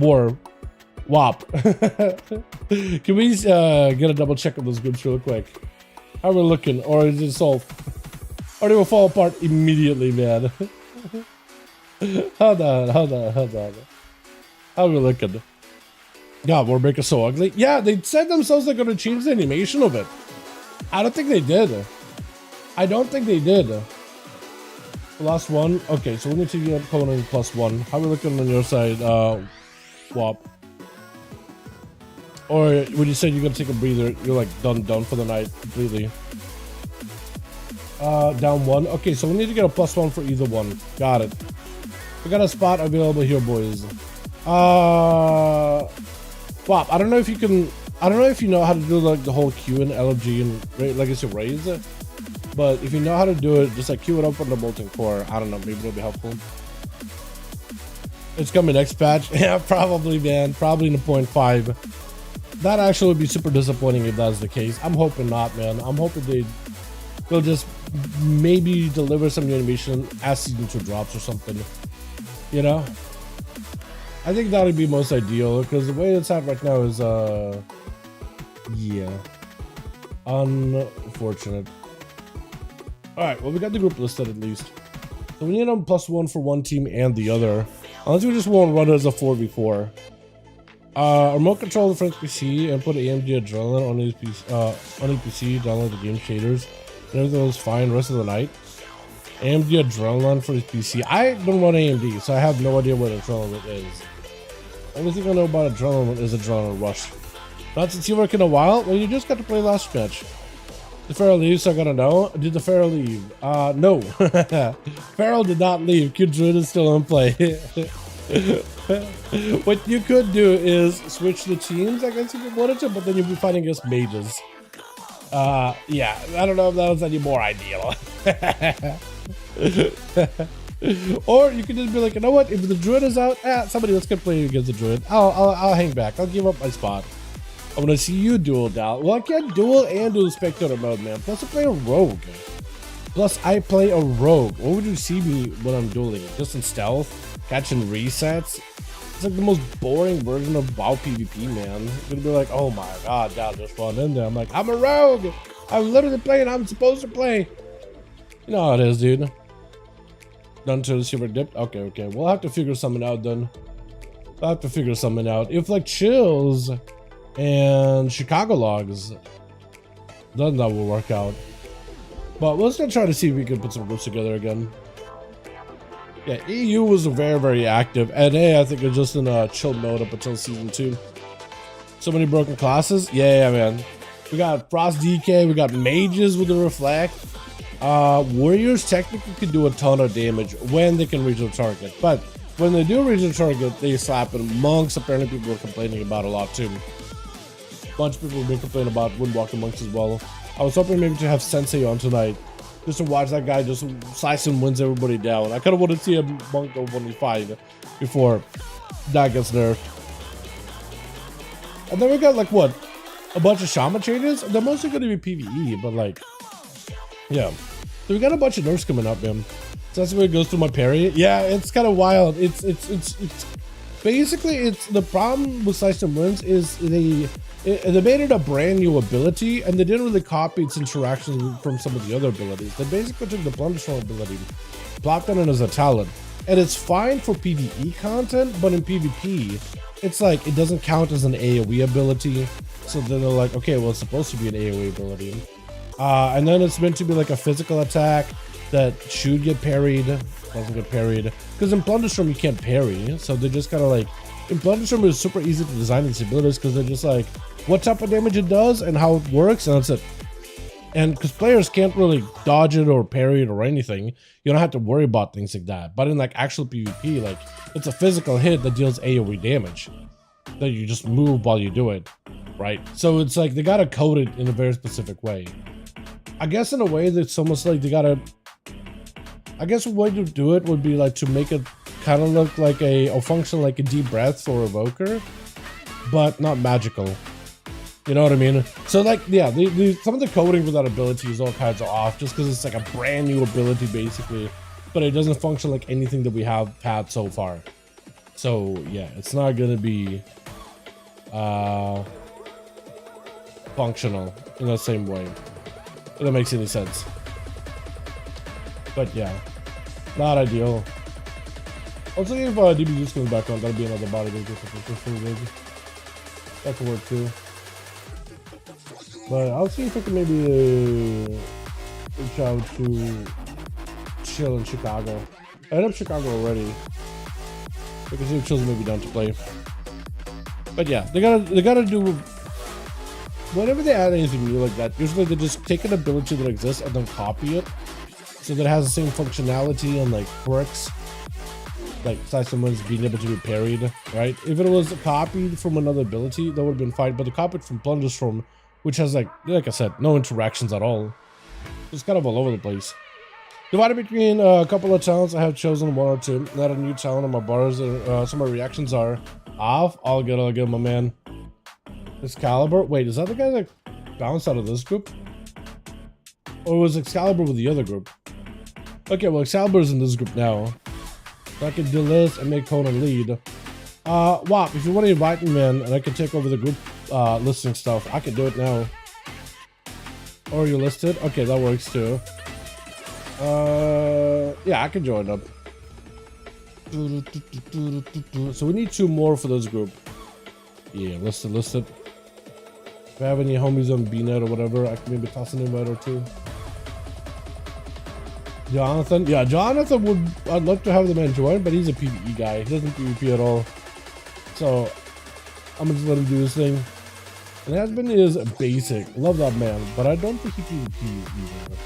Can we get a double check on those groups real quick? How are we looking? Or is it solved? Or they will fall apart immediately, man. Hold on. How are we looking? God, Warbreaker's so ugly. Yeah, they said themselves they're going to change the animation of it. I don't think they did. I don't think they did. Last one. Okay, so we need to get Conan +1. How are we looking on your side, WAP? Or when you said you're going to take a breather, you're like done for the night completely. Down 1. Okay, so we need to get a +1 for either one. Got it. We got a spot available here, boys. WAP, I don't know if you can. I don't know if you know how to do like the whole Q and LG and Legacy Raise, but if you know how to do it, just like queue it up on the Molten Core. I don't know, maybe it'll be helpful. It's coming next patch. Yeah, probably, man. Probably in the 0.5. That actually would be super disappointing if that's the case. I'm hoping not, man. I'm hoping they'll just maybe deliver some new animation as season 2 drops or something. You know? I think that would be most ideal, because the way it's at right now is, yeah, unfortunate. Alright, well, we got the group listed at least. So we need a +1 for one team and the other. Unless we just won't run it as a 4v4. Remote control the friend's PC and put AMD Adrenaline on his PC, download the game shaders. And everything was fine the rest of the night. AMD Adrenaline for his PC. I don't run AMD, so I have no idea what Adrenaline is. Only thing I know about Adrenaline is Adrenaline Rush. Not since you work in a while? Well, you just got to play last match. Did Farrell leave, so I gotta know? Did the Farrell leave? No. Farrell did not leave. Kid Druid is still in play. What you could do is switch the teams, I guess, if you wanted to, but then you'd be fighting against mages. Yeah, I don't know if that was any more ideal. Or you could just be like, you know what? If the Druid is out, somebody else can play against the Druid. I'll hang back. I'll give up my spot. I want to see you duel, Dal. Well, I can't duel and do the spectator mode, man. Plus, I play a rogue. What would you see me when I'm dueling? Just in stealth? Catching resets? It's like the most boring version of WoW PvP, man. You're gonna be like, oh my god, Dal just spawned in there. I'm like, I'm a rogue! I'm literally playing I'm supposed to play. You know how it is, dude. Done to the silver dip? Okay. We'll have to figure something out then. If like Chills and Chicago logs, then that will work out. But let's gonna try to see if we can put some groups together again. Yeah, EU was very, very active. NA, I think, is just in a chill mode up until season 2. So many broken classes. Yeah, man. We got Frost DK, we got mages with the reflect. Warriors technically can do a ton of damage when they can reach the target, but when they do reach the target, they slap it. Monks, apparently people are complaining about a lot too. Bunch of people have been complaining about Windwalker monks as well. I was hoping maybe to have Sensei on tonight, just to watch that guy just slice and wins everybody down. I kind of want to see a monk go 1v5 before that gets nerfed. And then we got like what, a bunch of shaman changes. They're mostly going to be PvE, but like, yeah. So we got a bunch of nerfs coming up, man. So that's where it goes through my parry. Yeah, it's kind of wild. It's basically, it's the problem with Slice and Wins is they made it a brand new ability, and they didn't really copy its interactions from some of the other abilities. They basically took the Plunderstorm ability, plopped it in as a talent, and it's fine for PvE content, but in PvP, it's like it doesn't count as an AoE ability. So then they're like, okay, well, it's supposed to be an AoE ability. And then it's meant to be like a physical attack that should get parried, doesn't get parried. Because in Plunderstorm you can't parry, so they're just kind of like, in Plunderstorm it's super easy to design these abilities because they're just like, what type of damage it does and how it works, and that's it. And because players can't really dodge it or parry it or anything, you don't have to worry about things like that. But in like actual PvP, like it's a physical hit that deals AoE damage that you just move while you do it, right? So it's like they gotta code it in a very specific way. I guess in a way that's almost like they gotta, I guess a way to do it would be like to make it kind of look like or function like a deep breath or evoker, but not magical. You know what I mean? So like, yeah, some of the coding for that ability is all kinds of off just because it's like a brand new ability basically, but it doesn't function like anything that we have had so far. So yeah, it's not gonna be functional in the same way. If that makes any sense. But yeah, not ideal. Also, if DBZ comes back on, that'll be another body that could work too. But I'll see if I can maybe reach out to Chill in Chicago. I hit up Chicago already. Because if Chill's maybe down to play. But yeah, they gotta do, whenever they add anything new like that, usually they just take an ability that exists and then copy it so that it has the same functionality and like quirks, like Slice and Wins being able to be parried, right? If it was copied from another ability, that would have been fine, but they copied from Plunderstorm, which has like I said, no interactions at all. It's kind of all over the place. Divided between a couple of talents, I have chosen one or two. Not a new talent on my bars. Some of my reactions are off. All good, my man. Excalibur. Wait, is that the guy that bounced out of this group? Or was Excalibur with the other group? Okay, well, Excalibur's in this group now. So I can do this and make Conan lead. Wow, if you want to invite me in and I can take over the group listing stuff, I can do it now. Or you listed? Okay, that works too. Yeah, I can join up. So we need 2 more for this group. Yeah, listed. If I have any homies on BNet or whatever, I can maybe toss an invite or 2. Jonathan, yeah, Jonathan would. I'd love to have the man join, but he's a PvE guy. He doesn't PvP at all. So I'm gonna just let him do his thing. And Asbin is basic. Love that man, but I don't think he PvP either.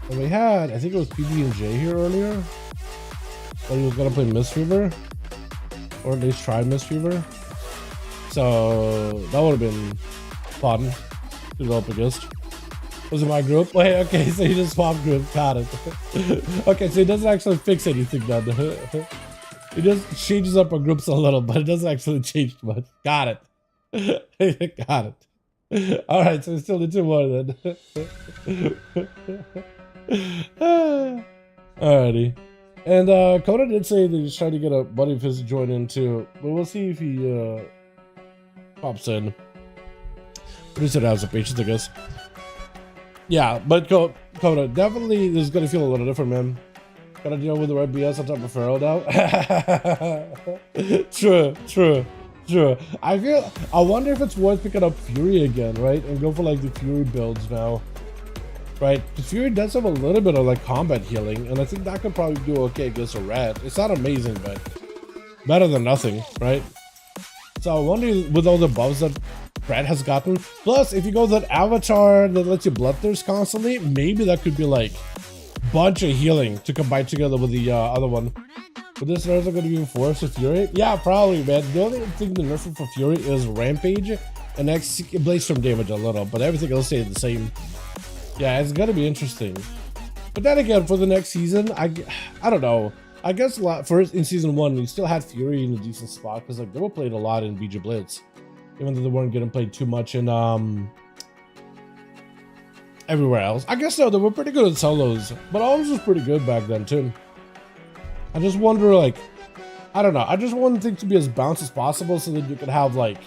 And we had, I think it was PB and J here earlier. But he was gonna play Mistweaver, or at least try Mistweaver. So that would have been fun to go up against. Was it my group? Wait, okay, so he just swapped group. Got it. Okay, so he doesn't actually fix anything then. He just changes up our groups a little, but it doesn't actually change much. Got it. Got it. Alright, so we still need 2 more then. Alrighty. And Coda did say that he's trying to get a buddy of his to join in too, but we'll see if he pops in. Producer has the patience, I guess. Yeah, but Coda, definitely this is gonna feel a little different, man. Gotta deal with the right BS on top of Pharaoh now. True. I wonder if it's worth picking up Fury again, right? And go for like the Fury builds now. Right? The Fury does have a little bit of like combat healing, and I think that could probably do okay against a rat. It's not amazing, but better than nothing, right? So I wonder with all the buffs that Brad has gotten. Plus, if you go that avatar that lets you bloodthirst constantly, maybe that could be like bunch of healing to combine together with the other one. But this nerfs are going to be enforced with Fury? Yeah, probably, man. The only thing the nerf for Fury is Rampage and Bladestorm damage a little, but everything else stays the same. Yeah, it's going to be interesting. But then again, for the next season, I don't know. I guess first in season 1, we still had Fury in a decent spot because like they were played a lot in BG Blitz. Even though they weren't getting played too much in everywhere else. I guess no, they were pretty good at solos, but always was pretty good back then too. I just wonder, like, I don't know. I just want things to be as balanced as possible so that you could have like,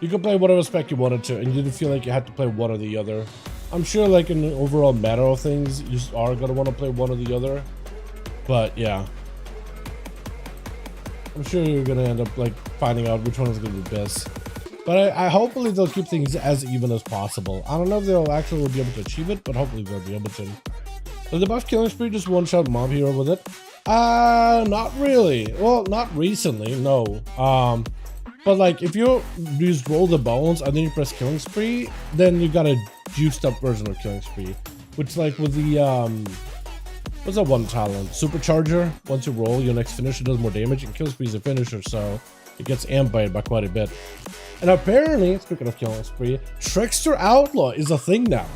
you could play whatever spec you wanted to, and you didn't feel like you had to play one or the other. I'm sure, like in the overall meta of things, you are gonna want to play one or the other. But yeah, I'm sure you're gonna end up like finding out which one is gonna be best. But I hopefully they'll keep things as even as possible. I don't know if they'll actually be able to achieve it, but hopefully they'll be able to. Did the buff Killing Spree just one-shot Mob Hero with it? Not really. Well, not recently, no. But like if you just roll the bones and then you press Killing Spree, then you got a juiced up version of Killing Spree. Which like with the what's that one talent? Supercharger. Once you roll, your next finisher does more damage, and Killing Spree is a finisher, so it gets amped by quite a bit. And apparently, speaking of Killing Spree, Trickster Outlaw is a thing now.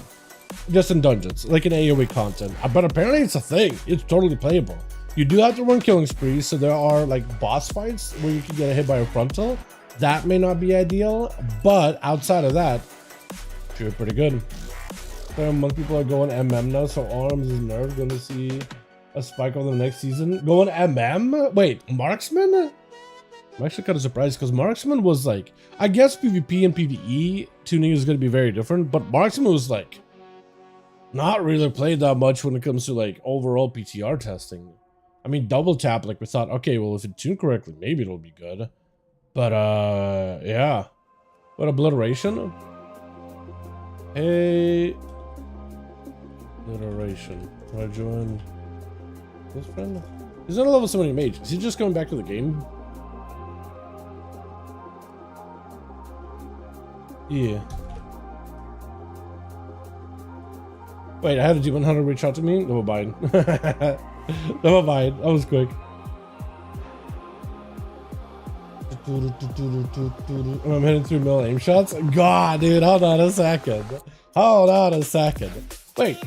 Just in dungeons, like in AoE content. But apparently it's a thing. It's totally playable. You do have to run Killing Spree, so there are like boss fights where you can get hit by a frontal. That may not be ideal, but outside of that, sure, pretty good. So most people are going MM now, so Arms is nerfed. Gonna see a spike on the next season. Going MM? Wait, Marksman? I'm actually kind of surprised because Marksman was like, I guess PvP and PvE tuning is going to be very different, but Marksman was like not really played that much when it comes to like overall PTR testing. I mean, double tap, like we thought, okay, well, if it's tuned correctly, maybe it'll be good. But yeah. What obliteration? Hey, obliteration. Do I join this friend? He's not a level 70 mage. Is he just coming back to the game? Yeah. Wait, I had a G100 reach out to me? Never mind. Never mind. That was quick. I'm hitting 3 mil aim shots. God, dude, hold on a second. Hold on a second. Wait.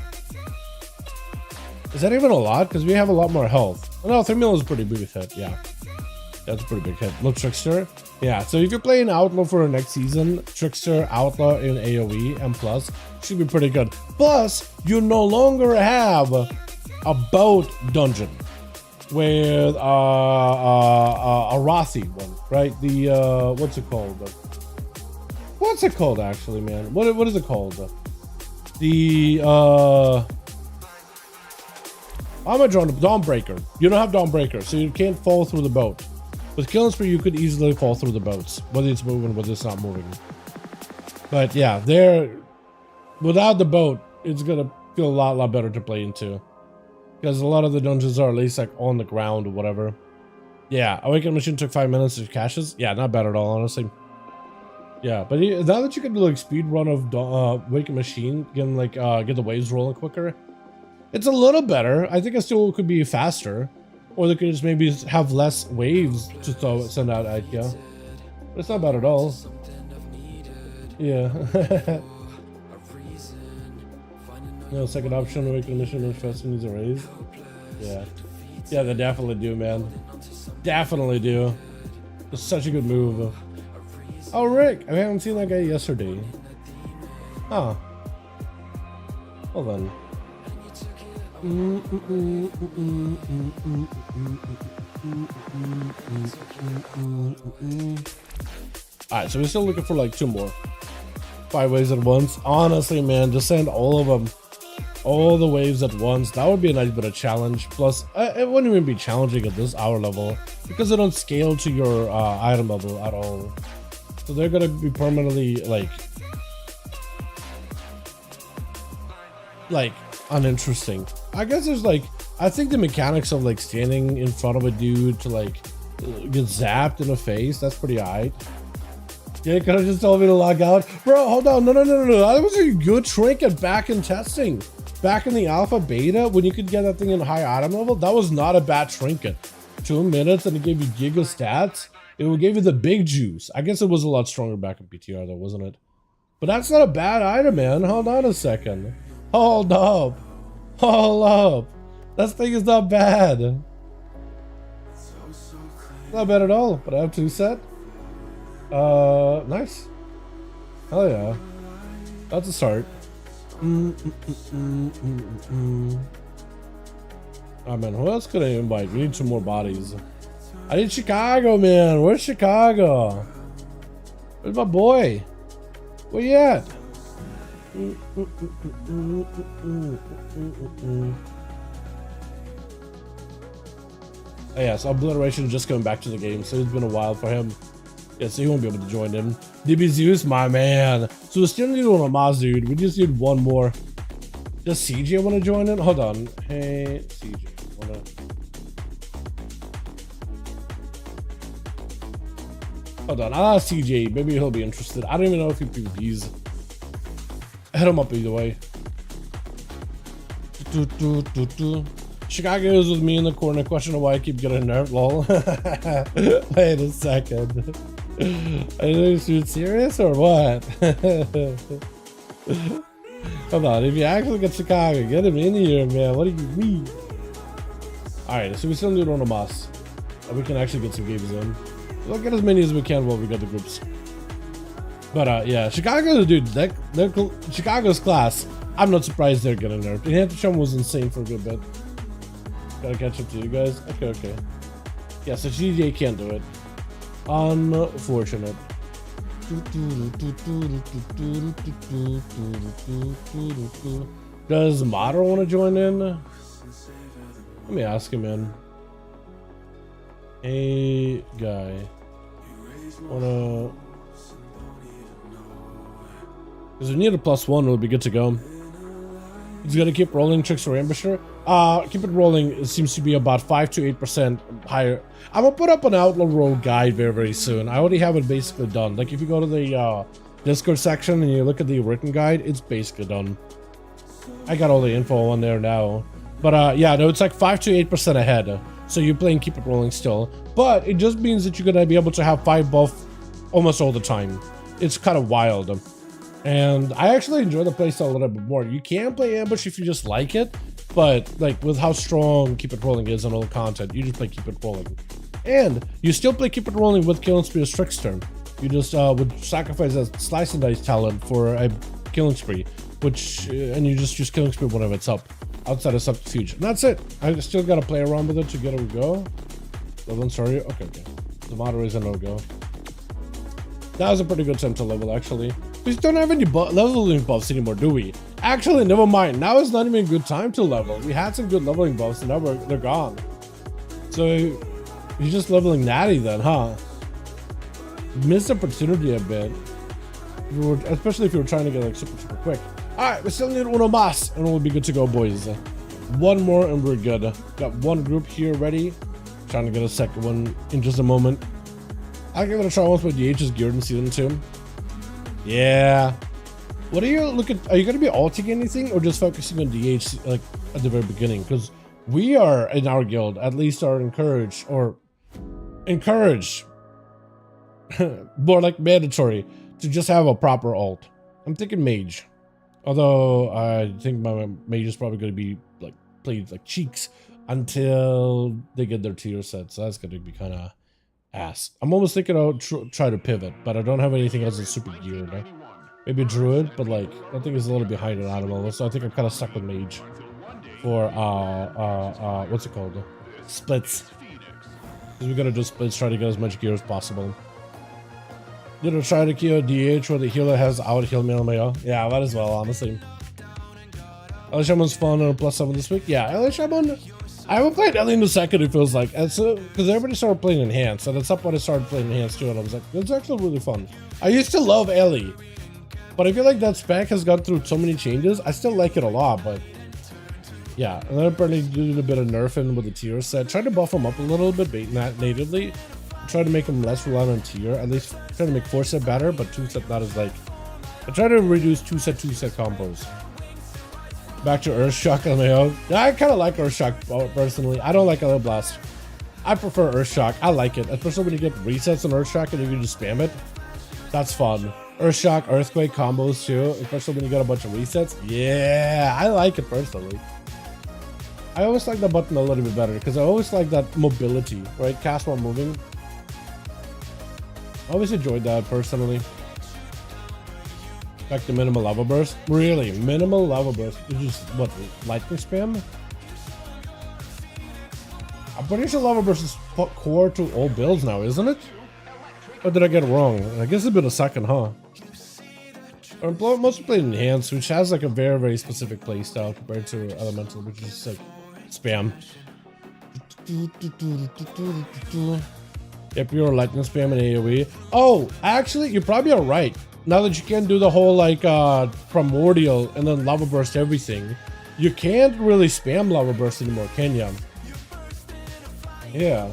Is that even a lot? Because we have a lot more health. Oh, no, 3 mil is a pretty big hit. Yeah. That's a pretty big hit. Look, Trickster. Yeah, so if you're playing Outlaw for next season, Trickster, Outlaw in AoE, and Plus should be pretty good. Plus, you no longer have a boat dungeon with a Rothi one, right? The what's it called? What's it called actually, man? What is it called? The I'm gonna join Dawnbreaker. You don't have Dawnbreaker, so you can't fall through the boat. With Killing Spree, you could easily fall through the boats, whether it's moving, whether it's not moving. But yeah, without the boat, it's gonna feel a lot better to play into. Because a lot of the dungeons are at least like on the ground or whatever. Yeah, Awakened Machine took 5 minutes to caches. Yeah, not bad at all, honestly. Yeah, but now that you can do like speed run of Awakened Machine, can like get the waves rolling quicker, it's a little better. I think it still could be faster, or they could just maybe have less waves to send out IKEA. But it's not bad at all. Yeah. No, second option, Awakened Mission manifesting needs a raise. Yeah. Yeah, they definitely do, man. Definitely do. It's such a good move. Oh, Rick! I haven't seen that guy yesterday. Huh. Hold on. Alright, so we're still looking for like 2 more. 5 waves at once. Honestly, man, just send all of them. All the waves at once. That would be a nice bit of challenge. Plus, it wouldn't even be challenging at this hour level because they don't scale to your item level at all. So they're gonna be permanently like uninteresting. I guess there's like, I think the mechanics of like standing in front of a dude to like get zapped in the face, that's pretty aight. Yeah, could have just told me to log out. Bro, hold on. No. That was a good trinket back in testing. Back in the alpha beta, when you could get that thing in high item level, that was not a bad trinket. 2 minutes and it gave you giga stats. It gave you the big juice. I guess it was a lot stronger back in PTR though, wasn't it? But that's not a bad item, man. Hold on a second. Hold up. Hold up. That thing is not bad. Not bad at all, but I have 2 set. Nice. Hell yeah. That's a start. Oh man, who else could I invite? We need 2 more bodies. I need Chicago, man. Where's Chicago? Where's my boy? Where you at? Oh yeah, so Obliteration just coming back to the game, so it's been a while for him. Yeah, so he won't be able to join in. DB Zeus, my man. So we still need one of Maz, dude. We just need 1 more. Does CJ want to join in? Hold on. Hey, CJ. Hold on. I'll ask CJ. Maybe he'll be interested. I don't even know if he PvPs. Hit him up either way. Chicago is with me in the corner. Question of why I keep getting nerfed. Lol. Wait a second. Are you serious or what? Hold on. If you actually get Chicago, get him in here, man. What do you mean? Alright, so we still need one of us. We can actually get some games in. We'll get as many as we can while we got the groups. But yeah, Chicago, dude, Chicago's class. I'm not surprised they're getting nerfed. The Anthem was insane for a good bit. Gotta catch up to you guys. Okay. Yeah, so GJ can't do it. Unfortunate. Does Modder want to join in? Let me ask him in. Hey, guy. Wanna... Because we need a +1, it'll be good to go. He's gonna keep rolling tricks for Ambusher. Keep it rolling. It seems to be about 5 to 8% higher. I'm gonna put up an Outlaw Roll guide very soon. I already have it basically done. Like if you go to the Discord section and you look at the written guide, it's basically done. I got all the info on there now. But yeah, no, it's like 5 to 8% ahead. So you're playing Keep It Rolling still. But it just means that you're gonna be able to have 5 buff almost all the time. It's kind of wild. And I actually enjoy the playstyle a little bit more. You can play Ambush if you just like it, but like with how strong Keep It Rolling is on all the content, you just play Keep It Rolling. And you still play Keep It Rolling with Killing Spree as Trickster. You just would sacrifice a Slice and Dice talent for a Killing Spree, which, and you just use Killing Spree whenever it's up, outside of Subterfuge. And that's it. I still gotta play around with it to get a go. Level, sorry. Okay. The moderator is a no-go. That was a pretty good time to level, actually. We don't have any leveling buffs anymore, do we? Actually, never mind. Now it's not even a good time to level. We had some good leveling buffs, and now they're gone. So you're just leveling natty then, huh? Missed opportunity a bit. Especially if you were trying to get like super quick. Alright, we still need uno más, and we'll be good to go, boys. One more and we're good. Got one group here ready. Trying to get a second one in just a moment. I'll give it a try once with DH's geared in season 2. Yeah. What are you looking? Are you going to be ulting anything or just focusing on DH like at the very beginning? Because we are in our guild, at least are encouraged, more like mandatory to just have a proper ult. I'm thinking mage. Although I think my mage is probably going to be like played like cheeks until they get their tier set. So that's going to be kind of ass. I'm almost thinking I'll try to pivot, but I don't have anything else that's super geared. Maybe druid, but like I think it's a little behind an animal. So I think I'm kind of stuck with mage for what's it called? Splits. Because we got to do splits, try to get as much gear as possible. You know, try to kill DH where the healer has out heal me on my own. Yeah, might as well, honestly. LA Shaman's fun on a +7 this week. Yeah, LA Shaman. I haven't played Ellie in a second, it feels like. Because everybody started playing Enhanced, and at some point I started playing Enhanced too, and I was like, it's actually really fun. I used to love Ellie, but I feel like that spec has gone through so many changes. I still like it a lot, but yeah. And then apparently doing a bit of nerfing with the tier set. Trying to buff them up a little bit, not natively. Try to make them less reliant on tier. At least try to make 4-set better, but 2-set not as like. I try to reduce 2-set combos. Back to Earthshock on my own. I kind of like Earthshock personally. I don't like Elder Blast. I prefer Earthshock. I like it, especially when you get resets on Earthshock and you can just spam it. That's fun. Earthshock, Earthquake combos too, especially when you get a bunch of resets. Yeah, I like it personally. I always like the button a little bit better because I always like that mobility, right? Cast while moving. I always enjoyed that personally. Back to minimal lava burst. Really, minimal lava burst. It's just what, lightning spam? I'm pretty sure lava burst is core to all builds now, isn't it? Or did I get it wrong? I guess it's been a second, huh? I'm mostly playing Enhanced, which has like a very specific playstyle compared to Elemental, which is like spam. If you're lightning spam and AoE. Oh, actually, you probably are right. Now that you can do the whole like primordial and then lava burst everything, you can't really spam lava burst anymore, can you? Yeah.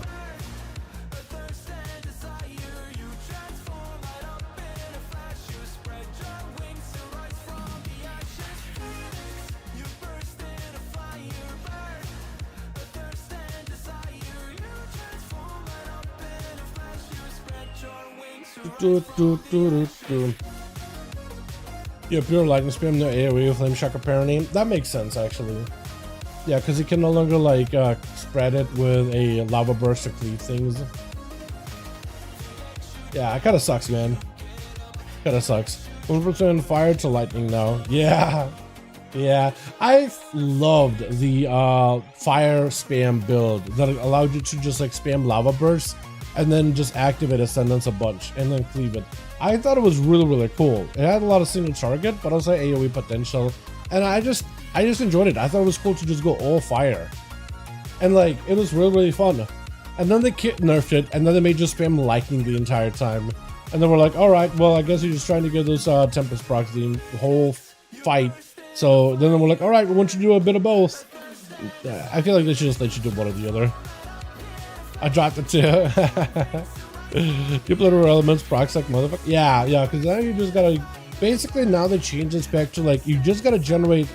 Yeah, pure lightning spam, no AoE, flame shock apparently. That makes sense actually. Yeah, because you can no longer like spread it with a lava burst to cleave things. Yeah, it kind of sucks, man. Kind of sucks. 1% fire to lightning now. Yeah, yeah. I loved the fire spam build that allowed you to just like spam lava bursts and then just activate Ascendance a bunch and then cleave it. I thought it was really cool. It had a lot of single target, but also AoE potential, and I just enjoyed it. I thought it was cool to just go all fire, and like it was really fun. And then they nerfed it, and then they made just spam lightning the entire time. And then we're like, all right, well, I guess you're just trying to get those Tempest procs the whole fight. So then we're like, all right, we want you to do a bit of both. I feel like they should just let you do one or the other. I dropped it too. You play the elements procs like motherfucker. Yeah, because now you just gotta basically now they change the spec to like you just gotta generate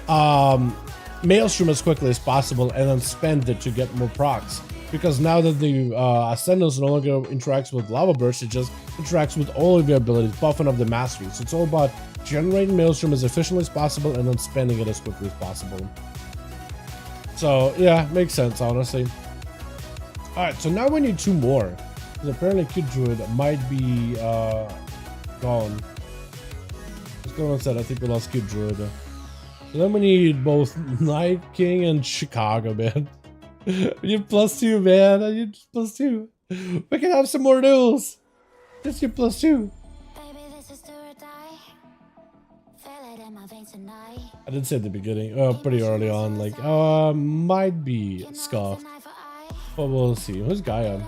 Maelstrom as quickly as possible and then spend it to get more procs. Because now that the Ascendance no longer interacts with Lava Burst, it just interacts with all of your abilities, buffing up the mastery. So it's all about generating Maelstrom as efficiently as possible and then spending it as quickly as possible. So yeah, makes sense honestly. Alright, so now we need 2 more. Because apparently Kid Druid might be gone. What's going on said? I think we lost Kid Druid. So then we need both Night King and Chicago, man. We need +2, man. I need +2. We can have some more duels. Just get +2. I did say at the beginning, pretty early on, like, might be Scuff. But we'll see. Who's Gaia?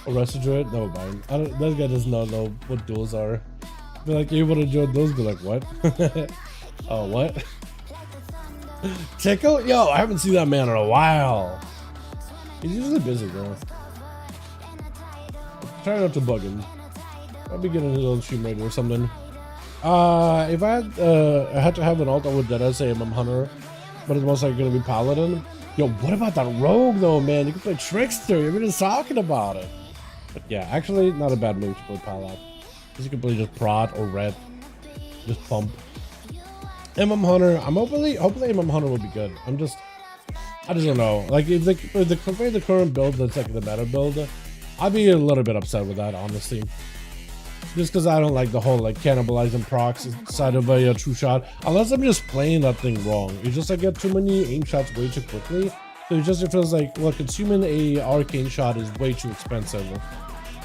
Arrested Druid? No, mind. That guy does not know what duels are. Be like, you want to join those? Be like, what? Oh, what? Tickle? Yo, I haven't seen that man in a while. He's usually busy, bro. Try not to bug him. I'll be getting his own stream raid or something. If I had to have an alt, I would dead say MM Hunter, but it's most likely gonna be Paladin. Yo, what about that rogue though, man? You can play Trickster. You're just talking about it. But yeah, actually, not a bad move to play Paladin. Because you can play just prod or red, just pump. MM Hunter. I'm hopefully MM Hunter will be good. I just don't know. Like if they compare the current build that's like the meta build, I'd be a little bit upset with that, honestly. Just because I don't like the whole like cannibalizing procs side of a true shot, unless I'm just playing that thing wrong. You just like get too many aim shots way too quickly. So it feels like, well, consuming a arcane shot is way too expensive.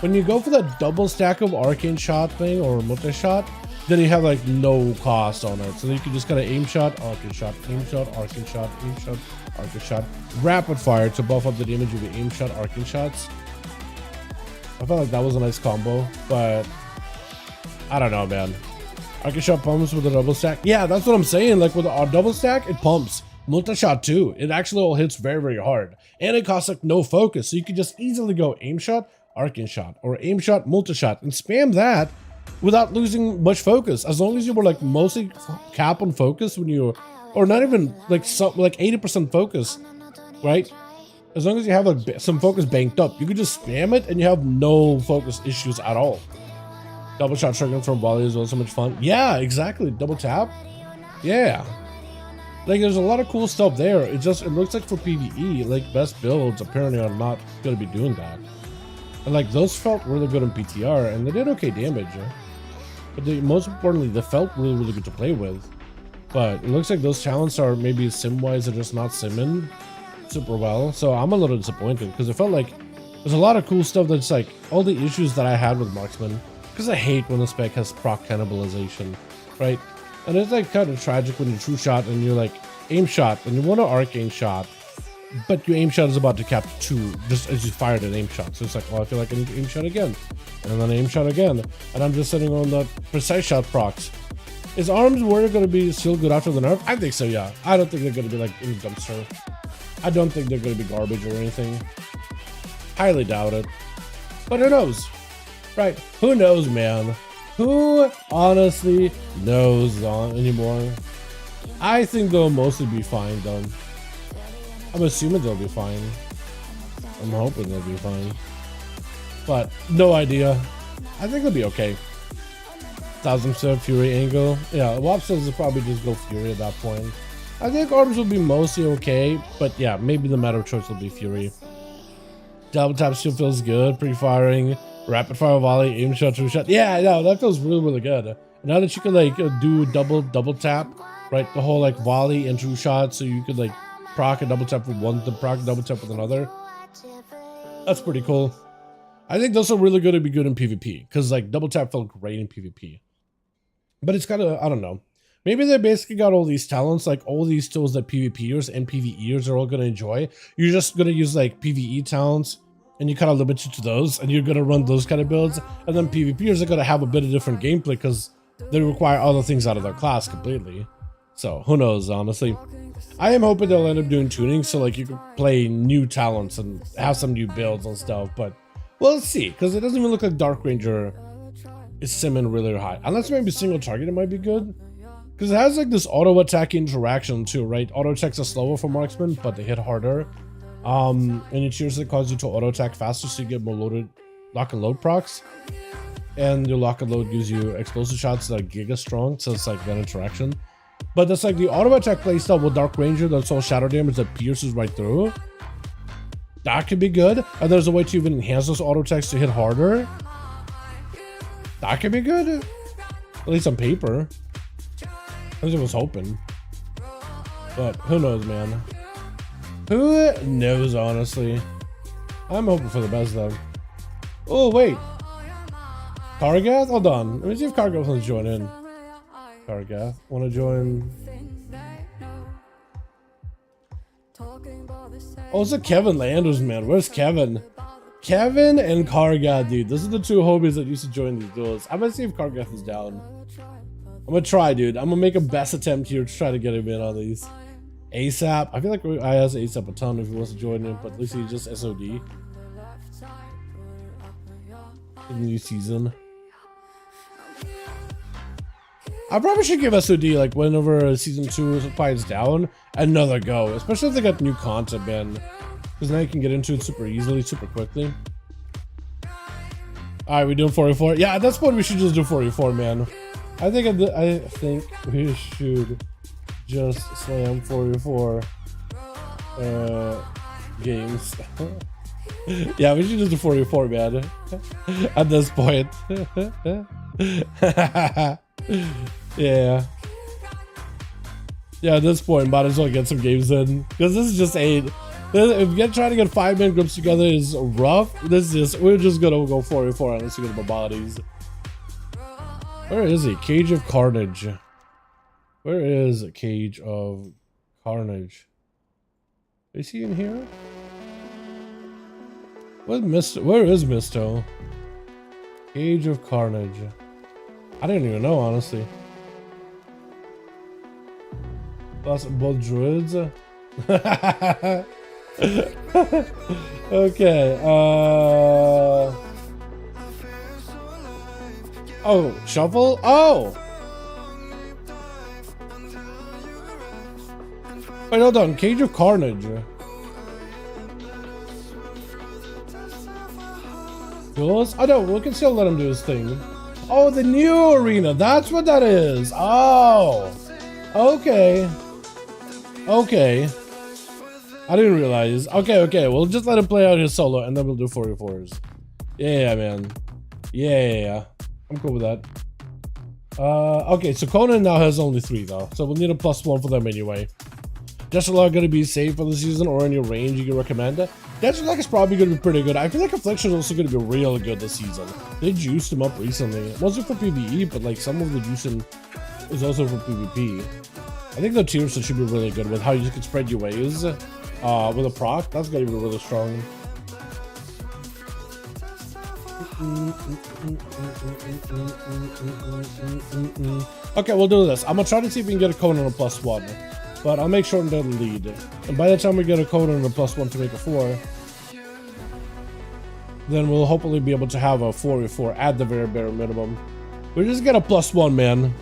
When you go for that double stack of arcane shot thing or multi shot, then you have like no cost on it. So you can just kind of aim shot, arcane shot, aim shot, arcane shot, aim shot, arcane shot, rapid fire to buff up the damage of your aim shot, arcane shots. I felt like that was a nice combo, but I don't know, man. Arcane shot pumps with a double stack. Yeah, that's what I'm saying. Like with a double stack, it pumps. Multi-shot too. It actually all hits very, very hard. And it costs like no focus. So you can just easily go aim shot, arcane shot, or aim shot, multi-shot, and spam that without losing much focus. As long as you were like mostly cap on focus when you, or not even like like 80% focus, right? As long as you have like some focus banked up, you can just spam it and you have no focus issues at all. Double shot triggering from volley is also so much fun. Yeah, exactly. Double tap. Yeah. Like there's a lot of cool stuff there. It looks like for PvE, like best builds apparently are not gonna be doing that. And like those felt really good in PTR and they did okay damage. But most importantly, they felt really, really good to play with. But it looks like those challenges are maybe sim-wise, they're just not simming super well. So I'm a little disappointed because it felt like there's a lot of cool stuff that's like all the issues that I had with Marksman. Because I hate when the spec has proc cannibalization, right? And it's like kind of tragic when you true shot and you're like aim shot and you want to arcane shot, but your aim shot is about to cap 2 just as you fired an aim shot. So it's like, oh, I feel like I need to aim shot again, and then aim shot again, and I'm just sitting on the precise shot procs. Is arms were going to be still good after the nerf? I think so, yeah. I don't think they're going to be like in the dumpster. I don't think they're going to be garbage or anything. Highly doubt it. But who knows? Right, who knows, man? Who honestly knows anymore? I think they'll mostly be fine, though. I'm assuming they'll be fine. I'm hoping they'll be fine. But no idea. I think they'll be okay. 1000% Fury angle. Yeah, WAP says they'll probably just go Fury at that point. I think arms will be mostly okay, but yeah, maybe the matter of choice will be Fury. Double tap still feels good. Pre-firing. Rapid fire volley, aim shot, true shot. Yeah, no, that feels really, really good. Now that you can like do double tap, right? The whole like volley and true shot, so you could like proc a double tap with one, then proc a double tap with another. That's pretty cool. I think those are really good to be good in PvP because like double tap felt great in PvP. But it's kind of, I don't know. Maybe they basically got all these talents, like all these tools that PvPers and PvEers are all going to enjoy. You're just going to use like PvE talents. And you kind of limit you to those, and you're going to run those kind of builds. And then PvPers are going to have a bit of different gameplay because they require other things out of their class completely. So who knows, honestly. I am hoping they'll end up doing tuning so like you can play new talents and have some new builds and stuff. But we'll see, because it doesn't even look like Dark Ranger is simming really high. Unless maybe single target, it might be good. Because it has like this auto attack interaction too, right? Auto attacks are slower for marksmen, but they hit harder. And it seriously causes you to auto attack faster, so you get more loaded lock and load procs. And your lock and load gives you explosive shots that are giga strong, so it's like that interaction. But that's like the auto attack playstyle with Dark Ranger that's all shadow damage that pierces right through. That could be good. And there's a way to even enhance those auto attacks to hit harder. That could be good. At least on paper. I was hoping. But who knows, man. Who knows, honestly? I'm hoping for the best, though. Oh, wait. Kargath? Hold on. Let me see if Kargath wants to join in. Kargath. Wanna join? Oh, it's a Kevin Landers, man. Where's Kevin? Kevin and Kargath, dude. Those are the two homies that used to join these duels. I'm gonna see if Kargath is down. I'm gonna try, dude. I'm gonna make a best attempt here to try to get him in on these. ASAP. I feel like I asked ASAP a ton if he wants to join in, but at least he's just SOD. In the new season. I probably should give SOD, like, whenever season 2 quiets down, another go. Especially if they got new content, man. Because now you can get into it super easily, super quickly. Alright, we doing 44? Yeah, at this point we should just do 44, man. I think we should just slam 44 games. Yeah, we should just do 44, man. At this point. Yeah. Yeah, at this point, might as well get some games in. Because this is just 8. If you're trying to get 5-man groups together is rough, we're just gonna go 44 unless you get my bodies. Where is he? Cage of Carnage. Where is Cage of Carnage? Is he in here? Where is Misto? Cage of Carnage. I didn't even know, honestly. Plus both druids. Okay. Oh, shuffle. Oh. Wait, hold on. Cage of Carnage. Duels? Oh no, we can still let him do his thing. Oh, the new arena. That's what that is. Oh. Okay. Okay. I didn't realize. Okay. We'll just let him play out his solo and then we'll do 44s. Yeah, man. Yeah. I'm cool with that. Okay, so Conan now has only 3 though. So we'll need a +1 for them anyway. Destrelog gonna be safe for the season or in your range you can recommend it? Destrelog is probably gonna be pretty good. I feel like Affliction is also gonna be real good this season. They juiced him up recently. Mostly for PvE, but like some of the juicing is also for PvP. I think the tier should be really good with how you can spread your waves. With a proc, that's gonna be really strong. Okay, we'll do this. I'm gonna try to see if we can get a Conan on a +1, but I'll make sure to lead. And by the time we get a Conan on a +1 to make a 4, then we'll hopefully be able to have a 44 at the very bare minimum. We'll just get a +1, man.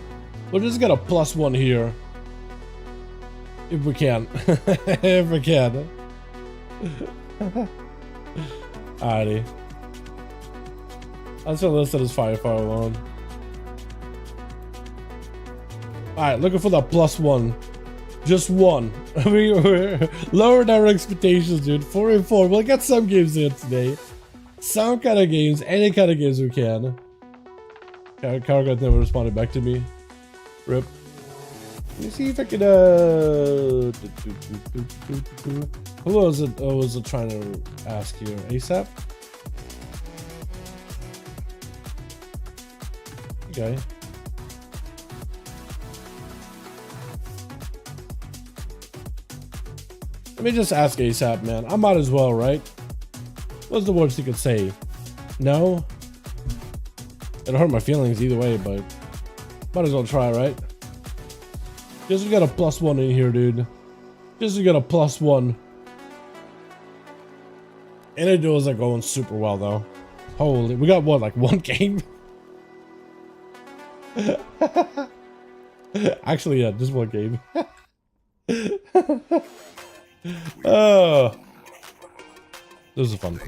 We'll just get a +1 here. If we can. If we can. Alrighty. That's what listed as Firefire alone. Alright, looking for that +1. Just 1. We're lowered our expectations, dude. 4-4. We'll get some games in today. Some kind of games. Any kind of games we can. Kargath never responded back to me. Rip. Let me see if I can who was it? Oh, was it trying to ask here? ASAP? Okay. Let me just ask ASAP, man. I might as well, right? What's the worst you could say? No? It'll hurt my feelings either way, but might as well try, right? Just to get a +1 in here, dude. Just to get a +1. And the duels are going super well, though. Holy, we got what, like 1 game? Actually, yeah, just 1 game. Oh, this is fun.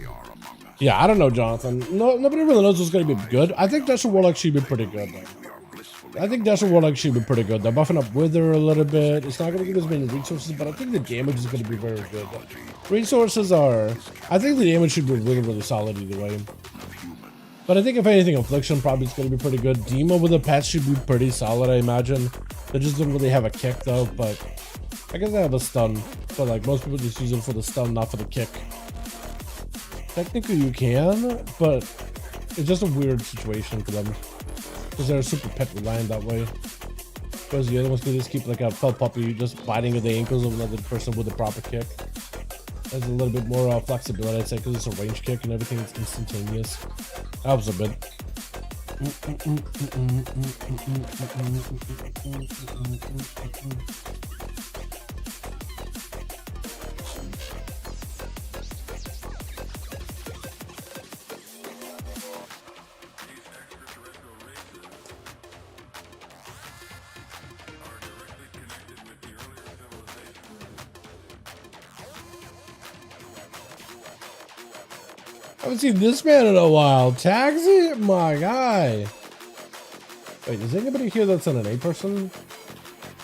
Yeah, I don't know, Jonathan. Nobody really knows what's gonna be good. I think Desert Warlock should be pretty good, though. I think Desert Warlock should be pretty good. They're buffing up Wither a little bit. It's not gonna give as many resources, but I think the damage is gonna be very good. Resources are... I think the damage should be really, really solid either way. But I think if anything, Affliction probably is gonna be pretty good. Demo with a patch should be pretty solid, I imagine. They just don't really have a kick though, but I guess they have a stun. But like most people just use it for the stun, not for the kick. Technically you can, but it's just a weird situation for them. Because they're super pet reliant that way. Because the other ones could just keep like a felt puppy, just biting at the ankles of another person with a proper kick. There's a little bit more flexibility, I'd say, because it's a range kick and everything is instantaneous. Helps a bit. I haven't seen this man in a while. Taxi? My guy. Wait, is anybody here that's an NA person?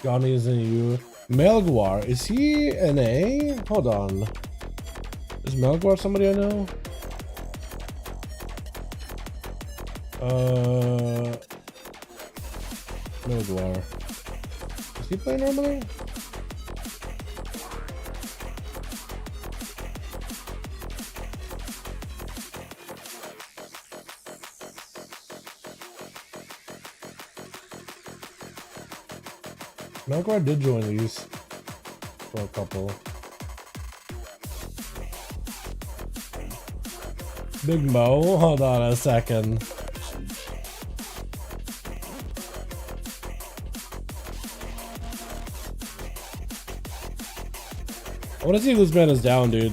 Johnny is in you. Melguar, is he NA? Hold on. Is Melguar somebody I know? Melguar. Is he playing normally? Melguar did join these for a couple. Big Mo, hold on a second. I want to see if this man is down, dude.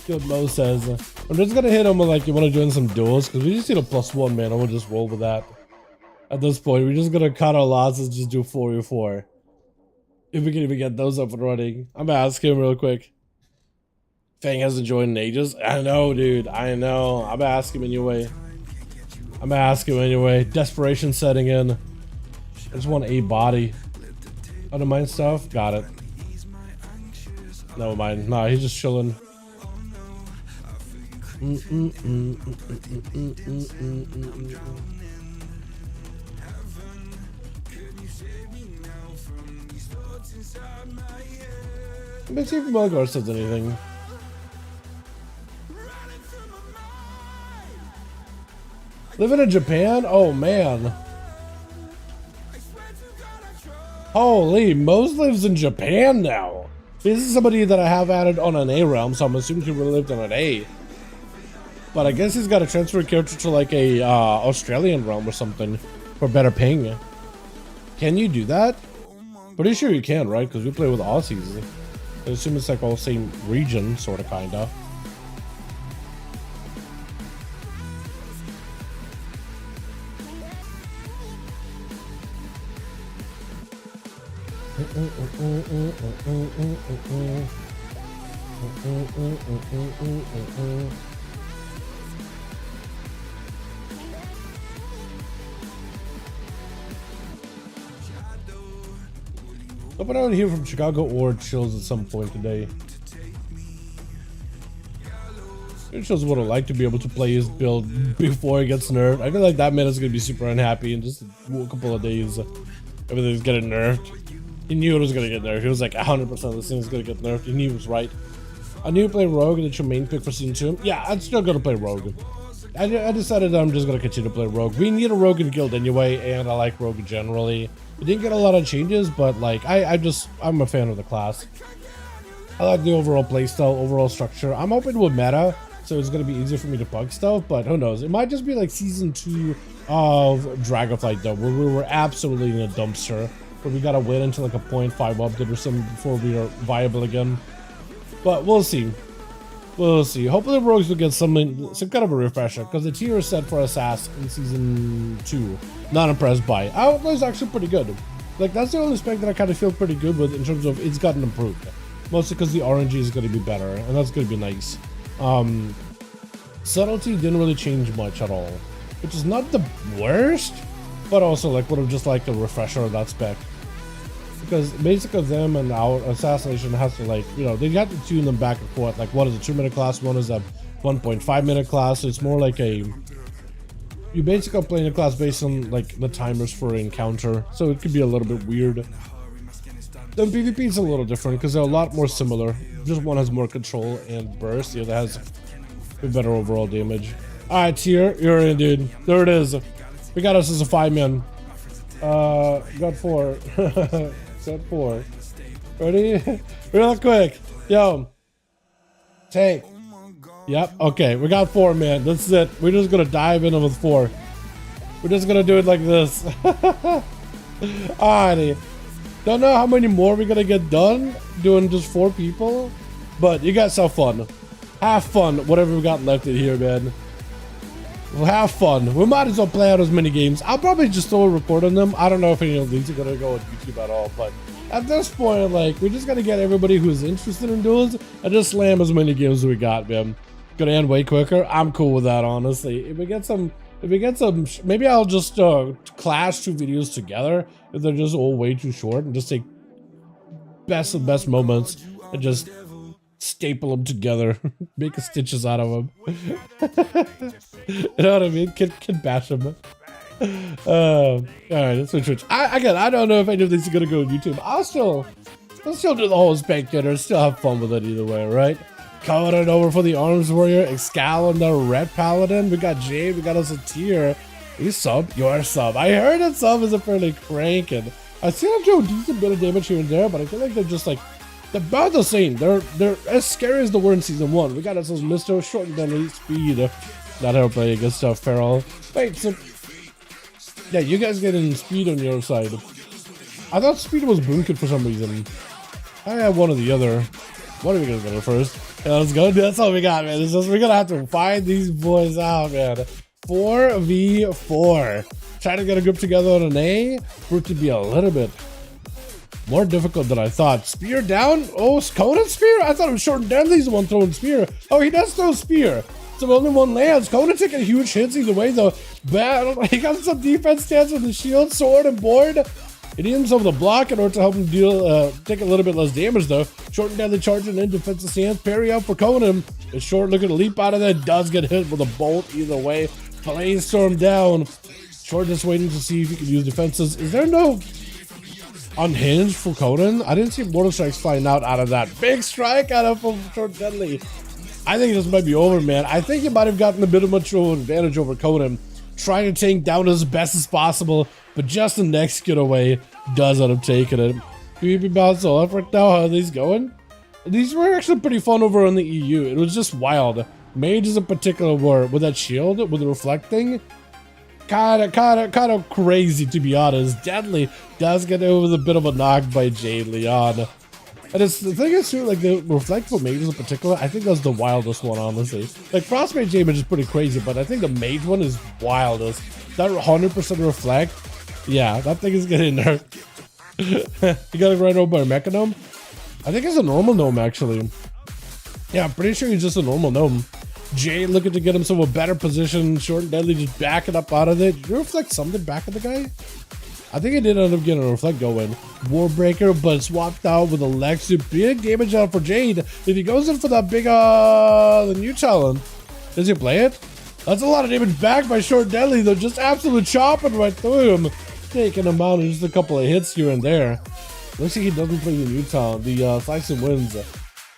Good Mo says. I'm just gonna hit him with like, you want to join some duels? Because we just need a +1, man. I'm gonna just roll with that. At this point, we're just gonna cut our losses, just do 4v4. If we can even get those up and running. I'm gonna ask him real quick. Fang hasn't joined in ages. I know, dude. I know. I'm gonna ask him anyway. Desperation setting in. I just want a body. I don't mind stuff. Got it. Never mind. Nah, he's just chilling. Let's see if Melguar says anything. Living in Japan? Oh man. Holy, Mose lives in Japan now. This is somebody that I have added on an A realm, so I'm assuming he really lived on an A. But I guess he's got to transfer a character to like a Australian realm or something for better ping. Can you do that? Pretty sure you can, right? Because we play with Aussies. I assume it's like all same region, sort of, kinda. Hoping I would hear from Chicago or Chills at some point today. It shows what I like to be able to play his build before it gets nerfed. I feel like that man is gonna be super unhappy in just a couple of days. Everything's getting nerfed. He knew it was gonna get nerfed. He was like 100% of this thing is gonna get nerfed. He knew he was right. I knew you play Rogue and it's your main pick for season 2. Yeah, I'm still gonna play Rogue. I decided I'm just gonna continue to play Rogue. We need a Rogue in guild anyway, and I like Rogue generally. We didn't get a lot of changes, but like I'm a fan of the class. I like the overall playstyle, overall structure. I'm open with meta, so it's gonna be easier for me to bug stuff, but who knows? It might just be like season 2 of Dragonflight though, where we were absolutely in a dumpster, where we gotta wait until like a 0.5 update or something before we are viable again. But we'll see. We'll see. Hopefully Rogues will get some kind of a refresher, because the tier is set for Assassin in season 2. Not impressed by. Outlaw's actually pretty good. Like, that's the only spec that I kind of feel pretty good with in terms of it's gotten improved. Mostly because the RNG is going to be better, and that's going to be nice. Subtlety didn't really change much at all, which is not the worst, but also like would have just liked a refresher of that spec. Because basically them and our Assassination has to, like, you know, they got to tune them back and forth. Like, one is a 2-minute class, one is a 1.5-minute class. So it's more like a, you basically playing a class based on like the timers for an encounter, so it could be a little bit weird. Then PvP is a little different because they're a lot more similar. Just one has more control and burst, the other has a better overall damage. Alright, tier, you're in, dude. There it is. We got us as a 5-man. Got 4. Got 4. Ready? Real quick. Yo. Take. Yep. Okay. We got 4, man. That's it. We're just gonna dive in with 4. We're just gonna do it like this. Alrighty. Don't know how many more we're gonna get done doing just 4 people, but you guys have fun. Have fun. Whatever we got left in here, man. We'll have fun. We might as well play out as many games. I'll probably just throw a record on them. I don't know if any of these are gonna go on YouTube at all, but at this point, like, we're just gonna get everybody who's interested in duels and just slam as many games as we got, man. Gonna end way quicker. I'm cool with that, honestly. If we get some, maybe I'll just clash 2 videos together if they're just all way too short and just take best of best moments and just staple them together, make stitches out of them. You know what I mean? Can bash them. All right, let's switch. I don't know if any of these are gonna go on YouTube. I'll still do the whole spectator. Still have fun with it either way, right? Coming it over for the Arms Warrior, Excal and the Red Paladin. We got Jade. We got us a tier. You sub, you're sub. I heard that sub is a fairly cranking. I see them do a decent bit of damage here and there, but I feel like they're just like, they're about the same. They're as scary as they were in season 1. We got ourselves Mr. Short and then speed. Not how to play against stuff, Feral. Wait, so yeah, you guys getting speed on your side. I thought speed was boosted for some reason. I had one or the other. What are we gonna go first? Yeah, let's go. That's all we got, man. It's just, we're gonna have to find these boys out, man. 4v4. Trying to get a group together on an A proved to be a little bit more difficult than I thought. Spear down? Oh, Conan spear? I thought it was Short and Deadly's the one throwing spear. Oh, he does throw spear. So only one lands. Conan taking huge hits either way, though. Bad. He got some defense stance with the shield, sword, and board. It needs himself with a block in order to help him deal, take a little bit less damage, though. Short and Deadly charging in defensive stance. Parry out for Conan. Is Short looking to leap out of there. Does get hit with a bolt either way. Blaze storm down. Short just waiting to see if he can use defenses. Is there no unhinged for Conan? I didn't see mortal strikes flying out of that. Big strike out of Short Deadly. I think this might be over, man. I think he might have gotten a bit of much of an advantage over Conan, trying to tank down as best as possible, but just the next getaway does end up taking it. PvP bounce off right now. How are these going? These were actually pretty fun over on the EU. It was just wild. Mages in particular were with that shield with the reflecting. Kind of crazy, to be honest. Deadly does get over with a bit of a knock by Jade Leon. And it's, the thing is too, like the reflectful mages in particular, I think that's the wildest one, honestly. Like Frostmage damage is pretty crazy, but I think the mage one is wildest. That 100% reflect, yeah, that thing is getting nerfed. You got it right over by a mecha gnome? I think it's a normal gnome, actually. Yeah, I'm pretty sure he's just a normal gnome. Jay looking to get himself a better position. Short and Deadly just backing up out of it. Did you reflect something back at the guy? I think he did end up getting a reflect going. Warbreaker, but swapped out with Alexia. Big damage out for Jade. If he goes in for that big, the new talent, does he play it? That's a lot of damage back by Short and Deadly, though. Just absolute chopping right through him. Taking him out in just a couple of hits here and there. Looks like he doesn't play the new talent. The Slice wins.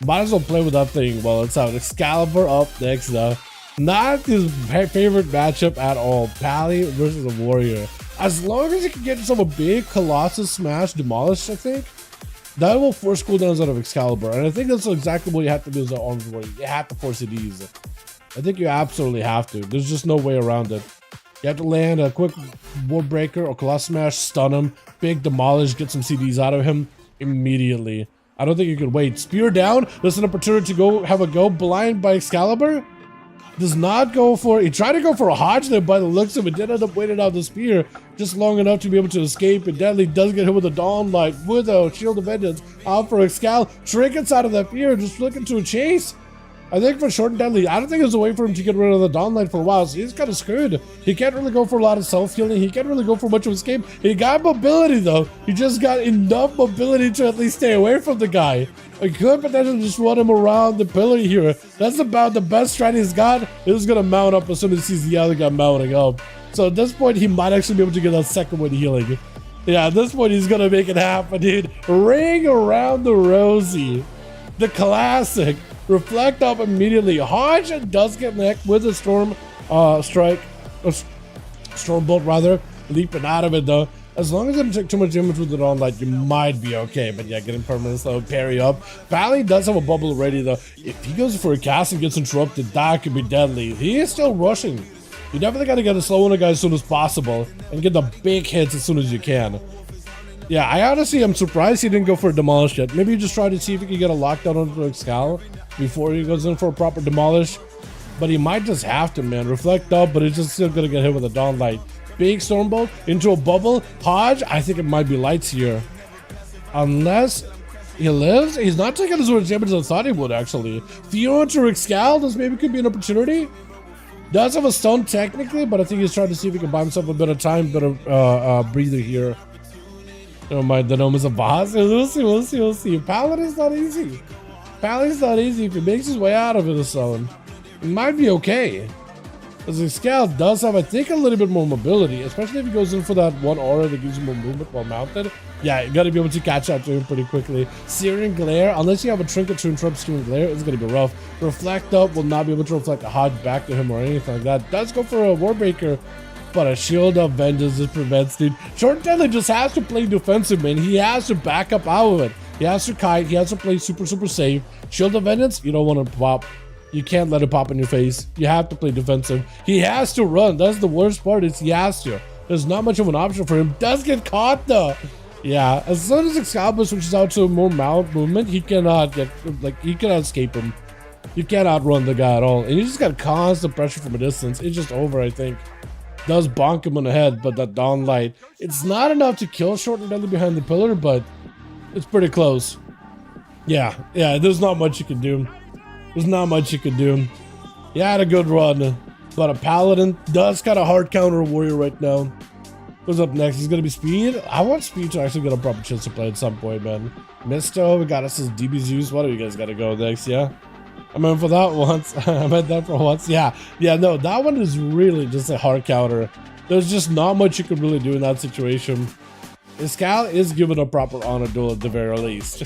Might as well play with that thing while it's out. Excalibur up next, though. Not his favorite matchup at all. Pally versus a Warrior. As long as he can get himself a big Colossus Smash Demolish, I think, that will force cooldowns out of Excalibur. And I think that's exactly what you have to do as an Arms Warrior. You have to force CDs. I think you absolutely have to. There's just no way around it. You have to land a quick Warbreaker or Colossus Smash, stun him, big Demolish, get some CDs out of him immediately. I don't think you can wait. Spear down. There's an opportunity to go have a go. Blind by Excalibur. Does not go for it. He tried to go for a Hodge there by the looks of it. Did end up waiting out the spear just long enough to be able to escape. And Deadly does get hit with a Dawn Light with a Shield of Vengeance out for Excal. Trinkets out of that fear. Just looking to a chase. I think for Short and Deadly, I don't think there's a way for him to get rid of the Dawn Light for a while, so he's kind of screwed. He can't really go for a lot of self-healing. He can't really go for much of escape. He got mobility, though. He just got enough mobility to at least stay away from the guy. I could potentially just run him around the pillar here. That's about the best strat he's got. He's going to mount up as soon as he sees the other guy mounting up. So at this point, he might actually be able to get that second one healing. Yeah, at this point, he's going to make it happen, dude. Ring around the rosy. The classic. Reflect up immediately. Hodge does get necked with a storm strike. Storm bolt rather. Leaping out of it though. As long as I don't take too much damage with it on, like, you might be okay. But yeah, getting permanent slow, parry up. Valley does have a bubble already, though. If he goes for a cast and gets interrupted, that could be deadly. He is still rushing. You definitely got to get a slow on a guy as soon as possible and get the big hits as soon as you can. Yeah, I honestly am surprised he didn't go for a demolish yet. Maybe he just tried to see if he could get a lockdown onto Excal before he goes in for a proper demolish. But he might just have to, man. Reflect up, but he's just still going to get hit with a Dawn Light. Big Stormbolt into a bubble. Hodge, I think it might be lights here. Unless he lives. He's not taking as much damage as I thought he would, actually. Theo into Excal, this maybe could be an opportunity. Does have a stun technically, but I think he's trying to see if he can buy himself a bit of time, bit of breather here. Never mind, the gnome is a boss. We'll see. Paladin's not easy. Paladin's not easy. If he makes his way out of it or so, it might be okay. Because the Excal does have, I think, a little bit more mobility, especially if he goes in for that one aura that gives him more movement while mounted. Yeah, you gotta be able to catch up to him pretty quickly. Searing Glare, unless you have a trinket to interrupt Searing Glare, it's gonna be rough. Reflect up will not be able to reflect a Hodge back to him or anything like that. Does go for a Warbreaker, but a Shield of Vengeance just prevents dude. Short Deadly just has to play defensive, man. He has to back up out of it. He has to kite, he has to play super safe. Shield of Vengeance, you don't want to pop. You can't let it pop in your face. You have to play defensive. He has to run. That's the worst part, is he has to. There's not much of an option for him. Does get caught though. Yeah, as soon as Excalibur switches out to more mount movement, he cannot get, like, he cannot escape him. You can't outrun the guy at all. And you just got constant pressure from a distance. It's just over, I think. Does bonk him on the head, but that Dawn Light, it's not enough to kill Short and Deadly behind the pillar, but it's pretty close. Yeah, there's not much you can do. There's not much you can do. He had a good run, but a Paladin does got a hard counter a Warrior right now. What's up next? He's gonna be Speed. I want Speed to actually get a proper chance to play at some point, man. Misto, we got us as DB Zeus. What do you guys gotta go next? Yeah, I meant for that once. I meant that for once. Yeah, no, that one is really just a hard counter. There's just not much you can really do in that situation. Excal is given a proper honor duel at the very least.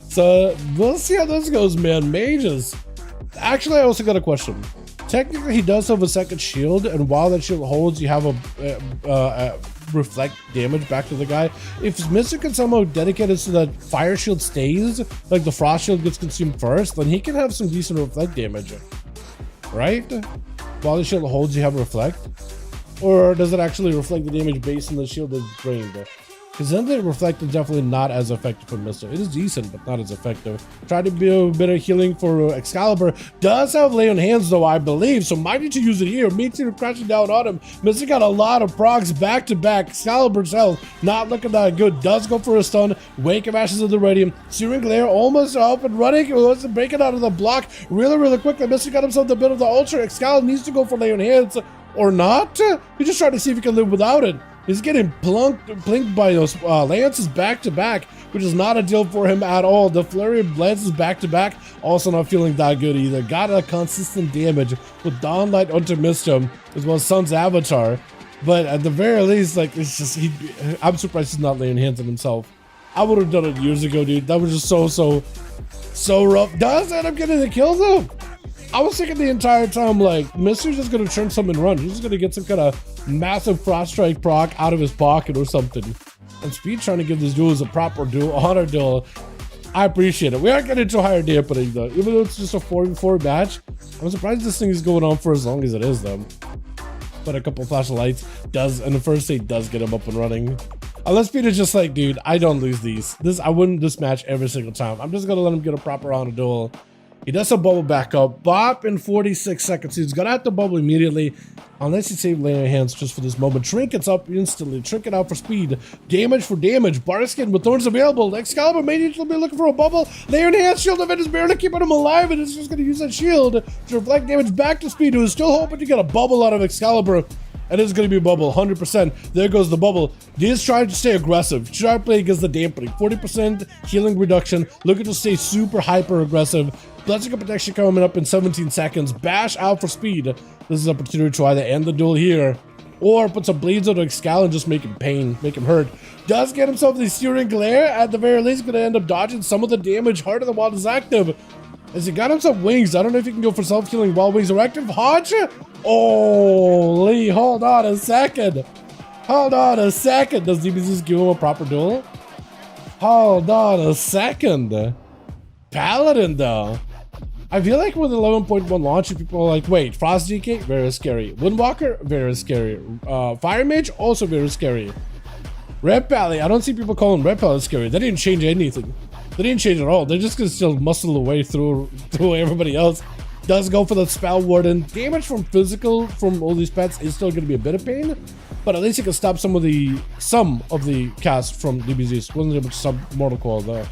So we'll see how this goes, man. Mages. Actually, I also got a question. Technically, he does have a second shield, and while that shield holds, you have a reflect damage back to the guy. If Mystic can somehow dedicate it so that fire shield stays, like the frost shield gets consumed first, then he can have some decent reflect damage, right? While the shield holds, you have reflect, or does it actually reflect the damage based on the shield that's drained? Because then the reflect is definitely not as effective for Mister. It is decent, but not as effective. Try to do a bit of healing for Excalibur. Does have lay on hands though, I believe, so might need to use it here. Meteor crashing down on him. Mister got a lot of procs back to back. Excalibur's health not looking that good. Does go for a stun. Wake of Ashes of the Radium. Searing Glare almost up and running. He wants to break it out of the block really quickly. Mister got himself the bit of the Ultra. Excalibur needs to go for lay on hands or not. He just trying to see if he can live without it. He's getting plinked by those lances back to back, which is not a deal for him at all. The flurry of lances back to back, also not feeling that good either. Got a consistent damage with Dawn Light onto Mistum, as well as Sun's Avatar. But at the very least, like, it's just, I'm surprised he's not laying hands on himself. I would have done it years ago, dude. That was just so rough. Does end up getting the kill though? I was thinking the entire time, like, Mister's just gonna turn some and run. He's just gonna get some kind of massive Frost Strike proc out of his pocket or something. And Speed trying to give this duel as a proper duel, honor duel. I appreciate it. We are getting into higher dampening though. Even though it's just a 4v4 match, I'm surprised this thing is going on for as long as it is though. But a couple flash of lights does, and the first aid does get him up and running. Unless Speed is just like, dude, I don't lose these. I wouldn't this match every single time. I'm just gonna let him get a proper honor duel. He does a bubble back up. Bop in 46 seconds. He's gonna have to bubble immediately. Unless he saved laying hands just for this moment. Trinkets up instantly. Trinket out for speed. Damage for damage. Barskin with thorns available. Excalibur may need to be looking for a bubble. Laying hands. Shield of it is barely keeping him alive, and it's just gonna use that shield to reflect damage back to Speed, who is still hoping to get a bubble out of Excalibur. And it's going to be a bubble, 100%. There goes the bubble. He is trying to stay aggressive. Try to play against the dampening. 40% healing reduction. Looking to stay super hyper aggressive. Blessing of Protection coming up in 17 seconds. Bash out for Speed. This is an opportunity to either end the duel here or put some bleeds on Excal and just make him pain, make him hurt. Does get himself the Searing Glare. At the very least, going to end up dodging some of the damage. Heart of the Wild is active. As he got himself wings. I don't know if he can go for self-healing while wings are active. Hodge? Oh, Lee, hold on a second. Hold on a second. Does DBZ give him a proper duel? Hold on a second. Paladin though. I feel like with 11.1 launch, people are like, wait, Frost DK, very scary. Windwalker, very scary. Fire Mage, also very scary. Red Pally, I don't see people calling Red Pally scary. They didn't change anything. They didn't change at all. They're just gonna still muscle away through everybody else. Does go for the Spell Warden. Damage from physical from all these pets is still gonna be a bit of pain, but at least you can stop some of the cast from DBZs. Wasn't able to stop Mortal Coil though.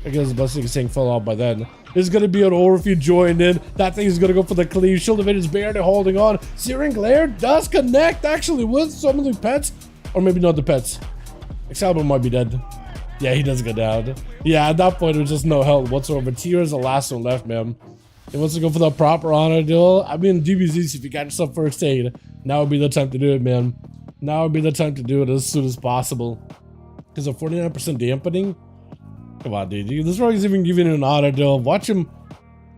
I guess the best thing is saying fell out by then. It's gonna be an or if you join in. That thing is gonna go for the cleave. Shield of It is barely holding on. Searing Glare does connect actually with some of the pets. Or maybe not the pets. Excalibur might be dead. Yeah, he does go down. Yeah, at that point, there's just no health whatsoever. Tier is the last one left, man. He wants to go for the proper honor duel. I mean, DBZs, if you got yourself first aid, now would be the time to do it, man. Now would be the time to do it as soon as possible. Because a 49% dampening. Come on, dude. This rogue is even giving you an auto duel. Watch him.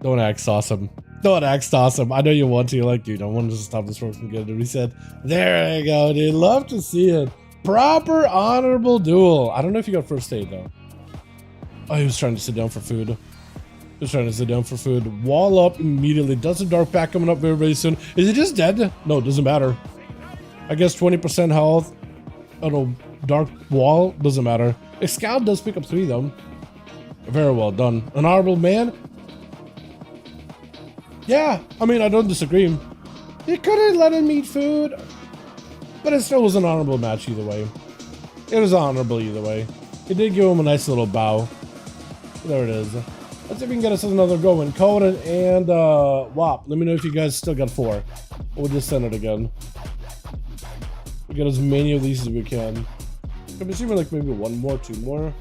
Don't act awesome. Don't act awesome. I know you want to. You're like, dude, I want to stop this rogue from getting a reset. There you go, dude. Love to see it. Proper honorable duel. I don't know if you got first aid, though. Oh, he was trying to sit down for food. He was trying to sit down for food. Wall up immediately. Does a dark pack coming up very, very soon. Is he just dead? No, it doesn't matter. I guess 20% health. Oh, no. Dark wall. Doesn't matter. Excal does pick up 3, though. Very well done. An honorable man? Yeah, I mean, I don't disagree. You couldn't let him eat food, but it still was an honorable match either way. It was honorable either way. He did give him a nice little bow. There it is. Let's see if we can get us another going. Conan and WAP. Let me know if you guys still got 4. We'll just send it again. We get as many of these as we can. I'm assuming like maybe 1 more, 2 more.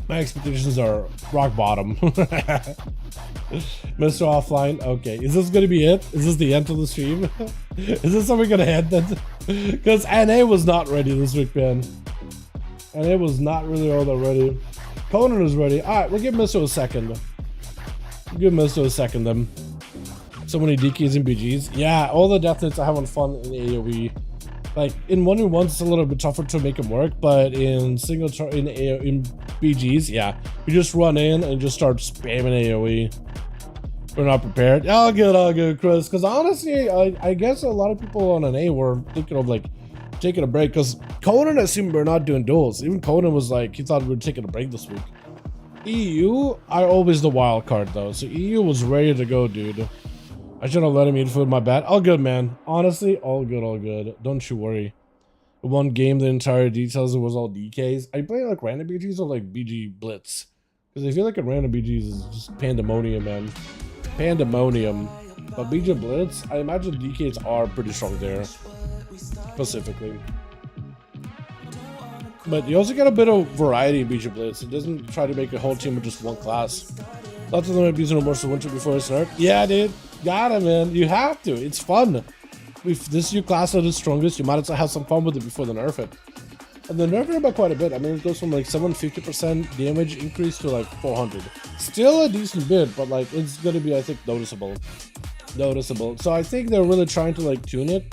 My expectations are rock bottom. Mr. Offline, okay. Is this gonna be it? Is this the end of the stream? Is this something gonna end then? Because NA was not ready this week, man. NA was not really all that ready. Conan is ready. Alright, we'll give Mr. a second. We'll give Mr. a second then. So many DKs and BGs. Yeah, all the death hits are having fun in AoE. Like in 1v1s, it's a little bit tougher to make them work, but in in BGs, yeah, you just run in and just start spamming AoE. We're not prepared. All good, Chris. Because honestly, I guess a lot of people on an A were thinking of like taking a break. Because Conan assumed we're not doing duels. Even Conan was like, he thought we were taking a break this week. EU are always the wild card though, so EU was ready to go, dude. I should have let him eat food, my bad. All good, man. Honestly, all good. Don't you worry. One game, the entire details, it was all DKs. Are you playing like random BGs or like BG Blitz? Because I feel like a random BGs is just pandemonium, man. Pandemonium. But BG Blitz, I imagine DKs are pretty strong there. Specifically. But you also get a bit of variety in BG Blitz. It doesn't try to make a whole team with just one class. Lots of them might be using more winter before I start. Yeah, dude. Got it, man. You have to. It's fun. If this is your class that is strongest, you might as well have some fun with it before they nerf it. And they nerf it by quite a bit. I mean, it goes from like 750% damage increase to like 400. Still a decent bit, but like it's gonna be, I think, noticeable. So I think they're really trying to like tune it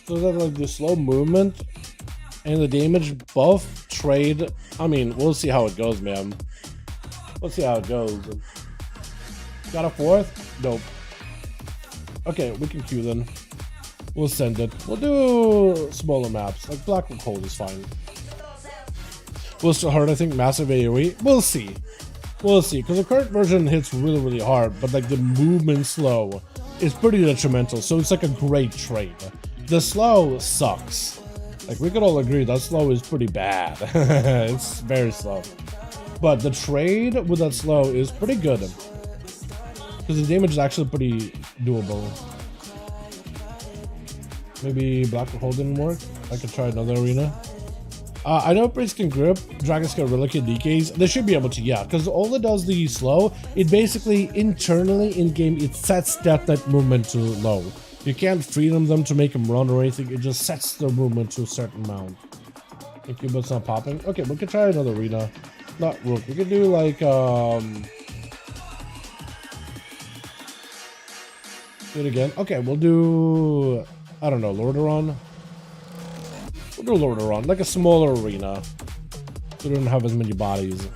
so that like the slow movement and the damage buff trade. I mean, we'll see how it goes, man. We'll see how it goes. Got a 4th? Nope. Okay, we can queue then. We'll send it. We'll do smaller maps. Like Black and Cold is fine. Will still hurt, I think, massive AoE. We'll see. We'll see. Because the current version hits really, really hard, but like the movement slow is pretty detrimental. So it's like a great trade. The slow sucks. Like we could all agree that slow is pretty bad. It's very slow. But the trade with that slow is pretty good. Because the damage is actually pretty doable. Maybe Black Hole didn't work. I could try another arena. I know Priest can grip, Dragons can relocate DKs. They should be able to, yeah. Because all it does the slow, it basically internally in game, it sets that movement to low. You can't freedom them to make them run or anything. It just sets their movement to a certain amount. Thank you, but it's not popping. Okay, we could try another arena. Not Rook. We could do like do it again. Okay, we'll do, I don't know, Lordaeron. Put a loader on, like a smaller arena. We don't have as many bodies.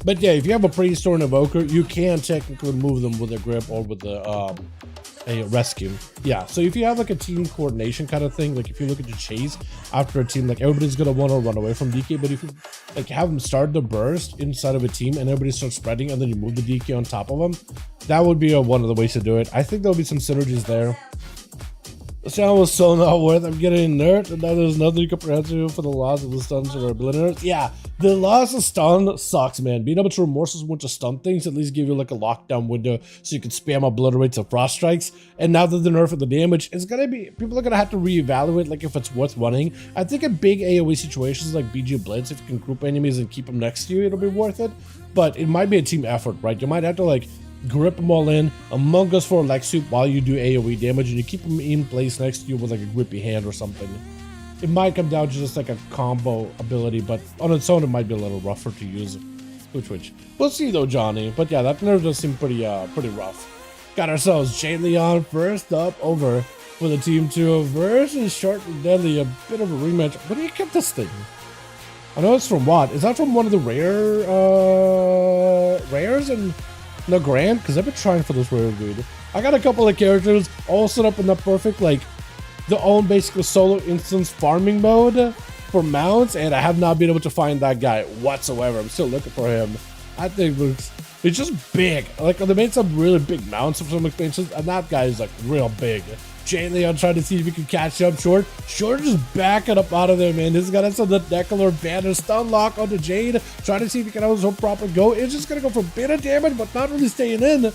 But yeah, if you have a Prehistor and Evoker, you can technically move them with a grip or with a rescue. Yeah, so if you have like a team coordination kind of thing, like if you look at your chase after a team, like everybody's gonna want to run away from DK, but if you like have them start the burst inside of a team and everybody starts spreading and then you move the DK on top of them, that would be one of the ways to do it. I think there'll be some synergies there. This channel was so not worth. I'm getting inert, and now there's nothing comprehensive for the loss of the stuns or ability. Yeah, the loss of stun sucks, man. Being able to remorse a bunch of stun things at least give you like a lockdown window so you can spam obliterate to frost strikes. And now that the nerf of the damage, it's gonna be, people are gonna have to reevaluate like if it's worth running. I think in big AoE situations like BG Blitz, if you can group enemies and keep them next to you, it'll be worth it. But it might be a team effort, right? You might have to like grip them all in, Among Us for Lex Soup while you do AoE damage, and you keep them in place next to you with like a grippy hand or something. It might come down to just like a combo ability, but on its own it might be a little rougher to use. Which we'll see though, Johnny. But yeah, that nerf does seem pretty rough. Got ourselves Jay Leon first up over with a team 2 versus Short and Deadly, a bit of a rematch. What do you get this thing? I know it's from what? Is that from one of the rares and the Grand? Because I've been trying for this rare, dude. I got a couple of characters all set up in the perfect, like, the own basically solo instance farming mode for mounts, and I have not been able to find that guy whatsoever. I'm still looking for him. I think it's just big. Like, they made some really big mounts of some expansions, and that guy is like real big. Jay Leon trying to see if he can catch up. Short just backing up out of there, man. This is gonna send the Decalor banner stun lock onto Jade, trying to see if he can have his whole proper go. It's just gonna go for a bit of damage, but not really staying in.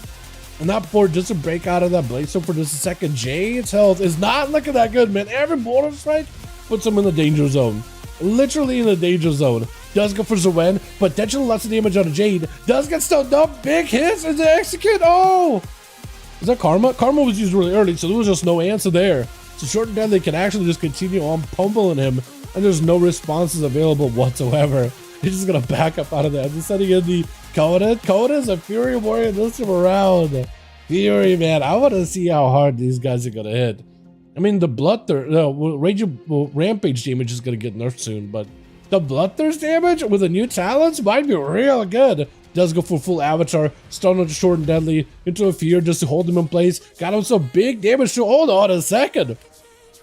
And that board just to break out of that blade. So for just a second, Jade's health is not looking that good, man. Every border strike puts him in the danger zone. Literally in the danger zone. Does go for Zoen, potentially less damage on Jade. Does get stunned up. Big hits and the execute. Oh! Is that Karma? Karma was used really early, so there was just no answer there. So Short and Deadly can actually just continue on pummeling him, and there's no responses available whatsoever. He's just gonna back up out of that. Just setting in the Coda. Coda's a Fury Warrior this time around. Fury, man. I want to see how hard these guys are gonna hit. I mean, the Bloodthirst, Rampage damage is gonna get nerfed soon, but the Bloodthirst damage with the new talents might be real good. Does go for full avatar, stun on Short and Deadly into a fear just to hold him in place. Got him some big damage to hold on a second.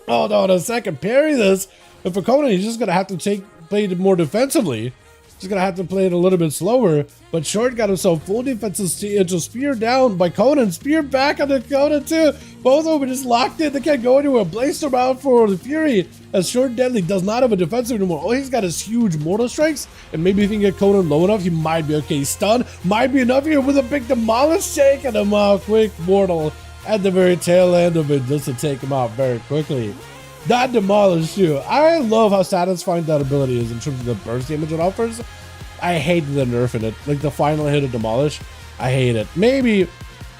Hold on a second, parry this. And for Conan, he's just gonna have to play it more defensively. He's gonna have to play it a little bit slower. But Short got himself full defenses into spear down by Conan. Spear back on the Conan too. Both of them are just locked in. They can't go anywhere. Blaze them out for the Fury. As Short and Deadly does not have a defensive anymore. All he's got is huge mortal strikes. And maybe if he can get Conan low enough, he might be okay. Stun might be enough here with a big demolish, taking him out. Quick mortal at the very tail end of it just to take him out very quickly. That demolish too. I love how satisfying that ability is in terms of the burst damage it offers. I hate the nerf in it. Like the final hit of demolish, I hate it. Maybe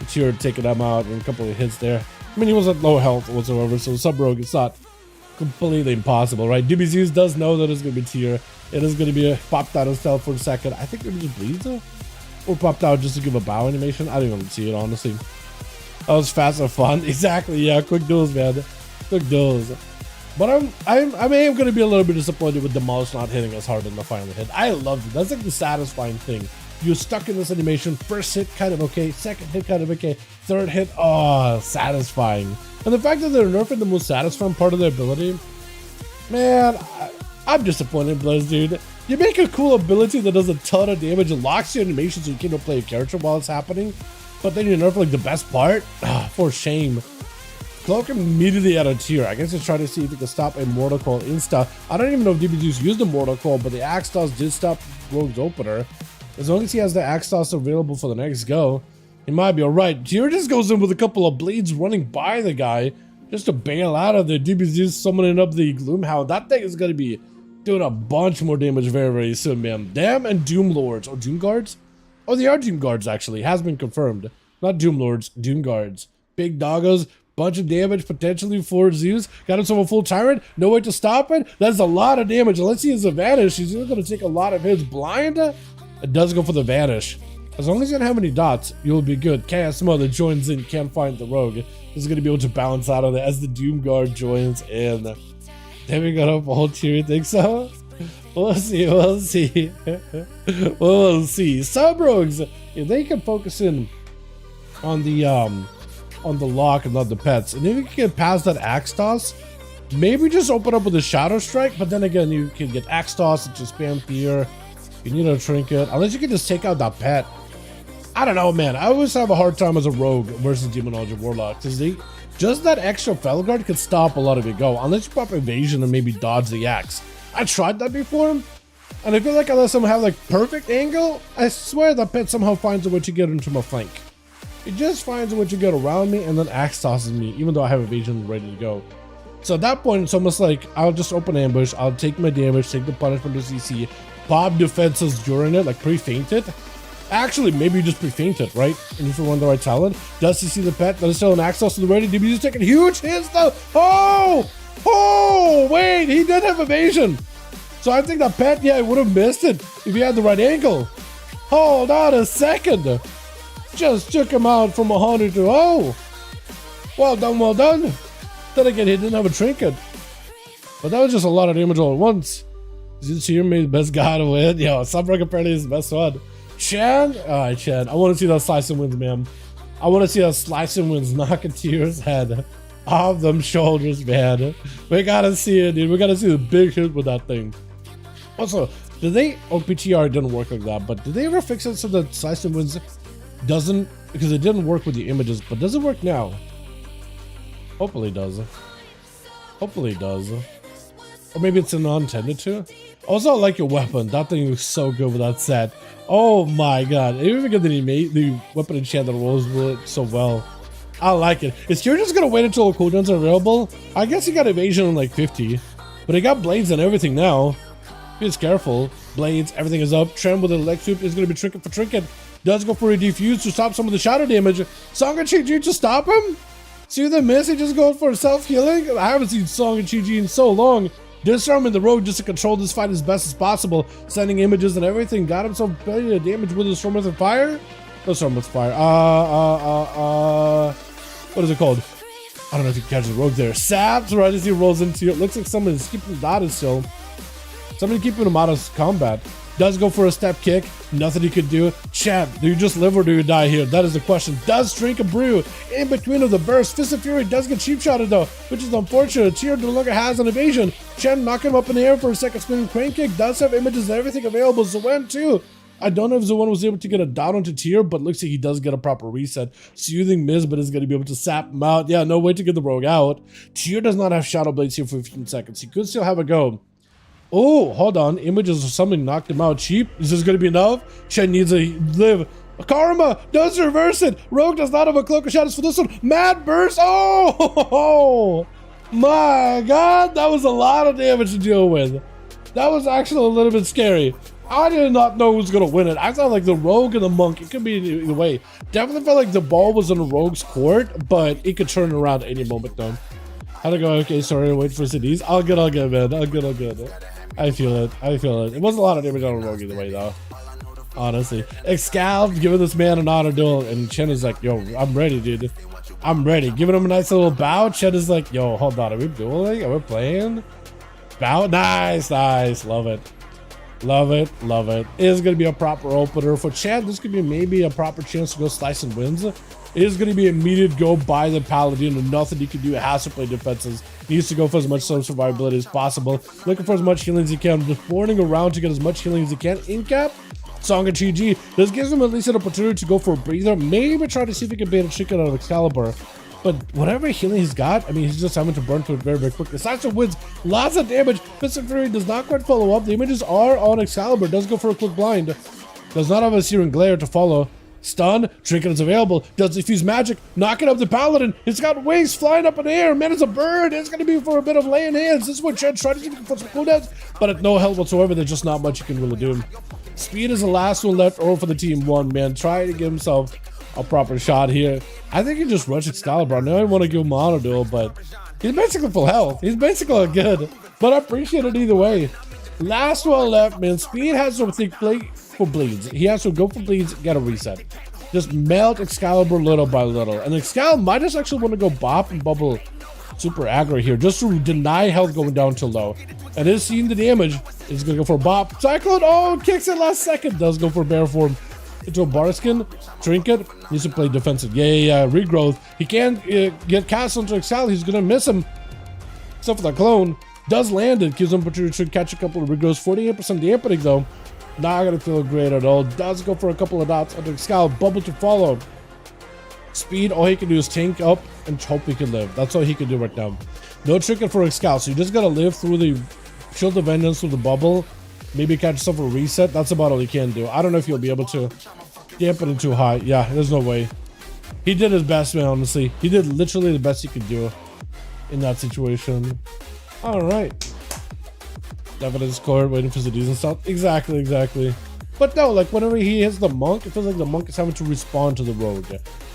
Tier taking him out and a couple of hits there. I mean, he was at low health whatsoever, so sub-rogue it's not completely impossible, right? DBZs does know that it's going to be Tier. It is going to be a popped out of stealth for a second. I think maybe just bleeds though. Or popped out just to give a bow animation. I didn't even see it, honestly. That was fast and fun. Exactly, yeah. Quick duels, man. Quick duels. But I am going to be a little bit disappointed with Demolish not hitting as hard in the final hit. I loved it. That's like the satisfying thing. You're stuck in this animation. First hit, kind of okay. Second hit, kind of okay. Third hit, oh, satisfying. And the fact that they're nerfing the most satisfying part of their ability, man, I'm disappointed in Blizz, dude. You make a cool ability that does a ton of damage and locks your animation so you can't play a character while it's happening, but then you nerf like the best part? For shame. Cloak immediately at a tier. I guess he's trying to see if he can stop a Mortal Call insta. I don't even know if DBZs used the Mortal Call, but the Axe Toss did stop Rogue's opener. As long as he has the Axe Toss available for the next go, he might be alright. Tier just goes in with a couple of bleeds running by the guy just to bail out of the DBZs summoning up the Gloomhound. That thing is going to be doing a bunch more damage very, very soon, man. Them and Doom Lords. Or Doom Guards? Oh, they are Doom Guards, actually. Has been confirmed. Not Doom Lords, Doom Guards. Big doggos. Bunch of damage potentially for Zeus. Got himself a full Tyrant. No way to stop it. That's a lot of damage. Unless he has a Vanish, he's going to take a lot of hits. Blind? It does go for the Vanish. As long as you don't have any dots, you'll be good. Chaos Mother joins in, can't find the rogue. Is going to be able to balance out on it as the Doom Guard joins in. Then we got up a whole tier, you think so? We'll see, we'll see. We'll see. Sub-rogues, if they can focus in on the lock and not the pets, and if you can get past that axe toss, maybe just open up with a shadow strike, but then again, you can get axe toss and just spam fear. You need a trinket, unless you can just take out that pet. I don't know, man. I always have a hard time as a rogue versus Demonology Warlock, because just that extra Felguard could stop a lot of your go, unless you pop evasion and maybe dodge the axe. I tried that before, and I feel like unless I have like perfect angle, I swear that pet somehow finds a way to get into my flank. It just finds a way to get around me and then axe tosses me, even though I have evasion ready to go. So at that point, it's almost like I'll just open ambush, I'll take my damage, take the punishment to CC, pop defenses during it, like pre-feint it. Actually, maybe you just pre-feint it, right? And if you run the right talent, does he see the pet? Does still an axe toss to the ready? DB's taking huge hits though. Oh! Oh! Wait, he did have evasion. So I think that pet, yeah, would have missed it if he had the right angle. Hold on a second. Just took him out from 100 to 0. Well done, well done. Then again, he didn't have a trinket. But that was just a lot of damage all at once. Zinchir made the best guy to win. Yo, Subrug apparently is the best one. Chan? Alright, Chan. I want to see that slice and wins, man. I want to see that slice and wins knock a Tier's head off them shoulders, man. We gotta see it, dude. We gotta see the big hit with that thing. Also, did they... Oh, PTR didn't work like that, but did they ever fix it so that slice and wins doesn't... Because it didn't work with the images, but does it work now? Hopefully it does. Hopefully it does. Or maybe it's non-intended to. Also, I like your weapon. That thing looks so good with that set. Oh my god. I even forget that he made the weapon enchant that rolls with it so well. I like it. Is Tyr just gonna wait until the cooldowns are available? I guess he got evasion on like 50. But he got blades and everything now. He's careful. Blades, everything is up. Trend with the leg sweep is gonna be trinket for trinket. Does go for a defuse to stop some of the shadow damage. Song and Chi-Ji to stop him? See the miss? He just goes for self-healing? I haven't seen Song and Chi-Ji in so long. Disarming the rogue just to control this fight as best as possible. Sending images and everything. Got himself plenty of damage with his Storm with Fire? No Storm with Fire. What is it called? I don't know if you can catch the rogue there. Saps right as he rolls into it. Looks like someone is keeping him out still. Somebody keeping him out of combat. Does go for a step kick. Nothing he could do. Champ, do you just live or do you die here? That is the question. Does drink a brew in between of the burst. Fist of Fury does get cheap shotted though, which is unfortunate. Tyr no longer has an evasion. Chen knocking him up in the air for a second spinning crane kick. Does have images and everything available. Zawen too. I don't know if Zawen was able to get a down onto Tyr, but looks like he does get a proper reset. Soothing Miz, but is going to be able to sap him out. Yeah, no way to get the rogue out. Tyr does not have Shadow Blades here for 15 seconds. He could still have a go. Oh, hold on. Images of something knocked him out cheap. Is this going to be enough? Chen needs to live. Karma does reverse it. Rogue does not have a Cloak of Shadows for this one. Mad Burst. Oh, my God. That was a lot of damage to deal with. That was actually a little bit scary. I did not know who was going to win it. I thought like the Rogue and the Monk. It could be either way. Definitely felt like the ball was in the Rogue's court, but it could turn around at any moment though. How'd it go? Okay, sorry. Wait for CDs. All good, man. All good. I feel it. It wasn't a lot of damage on a rogue either way, though. Honestly. Excalibur giving this man an auto duel, and Chen is like, yo, I'm ready, dude. I'm ready. Giving him a nice little bow. Chen is like, yo, hold on. Are we dueling? Are we playing? Bow. Nice. Love it. It is going to be a proper opener. For Chen, this could be maybe a proper chance to go slice and wins. It is going to be immediate go by the Paladin and nothing he can do. It has to play defenses. He needs to go for as much survivability as possible. Looking for as much healing as he can. Just boarding around to get as much healing as he can. In cap, Song and Chi-Ji. This gives him at least an opportunity to go for a breather. Maybe try to see if he can bait a chicken out of Excalibur. But whatever healing he's got, I mean, he's just having to burn through it very, very quickly. Sasha wins lots of damage. Fist of Fury does not quite follow up. The images are on Excalibur. Does go for a quick blind. Does not have a Searing Glare to follow. Stun, trinket is available, does diffuse magic, knocking up the Paladin, it's got wings flying up in the air, man, it's a bird, it's gonna be for a bit of laying hands. This is what Chen's trying to do for some cooldowns, but at no help whatsoever, there's just not much you can really do. Speed is the last one left over for the team one, man, trying to give himself a proper shot here. I think he just rushed Excalibur. I know I want to give him an auto duel, but he's basically full health. He's basically good, but I appreciate it either way. Last one left, man. Speed has to think for for bleeds. He has to go for bleeds, get a reset. Just melt Excalibur little by little. And Excalibur might just actually want to go bop and bubble super aggro here, just to deny health going down to low. And is seeing the damage. He's going to go for a bop. Cyclone, oh, kicks it last second. Does go for bear form into a Barskin. Trinket, needs to play defensive. Yeah. Regrowth. He can get cast onto Excalibur. He's going to miss him. Except for the clone. Does land it. Gives him opportunity to catch a couple of regrowths. 48% dampening though. Not going to feel great at all. Does go for a couple of dots onto Excalibur. Bubble to follow. Speed, all he can do is tank up and hope he can live. That's all he can do right now. No trinket for Excalibur. So you just got to live through the Shield of Vengeance through the bubble. Maybe catch yourself a reset. That's about all he can do. I don't know if you'll be able to dampen it too high. Yeah, there's no way. He did his best, man, honestly. He did literally the best he could do in that situation. All right. Evidence core, waiting for the decent stuff. Exactly. But no, like whenever he hits the monk, it feels like the monk is having to respond to the rogue,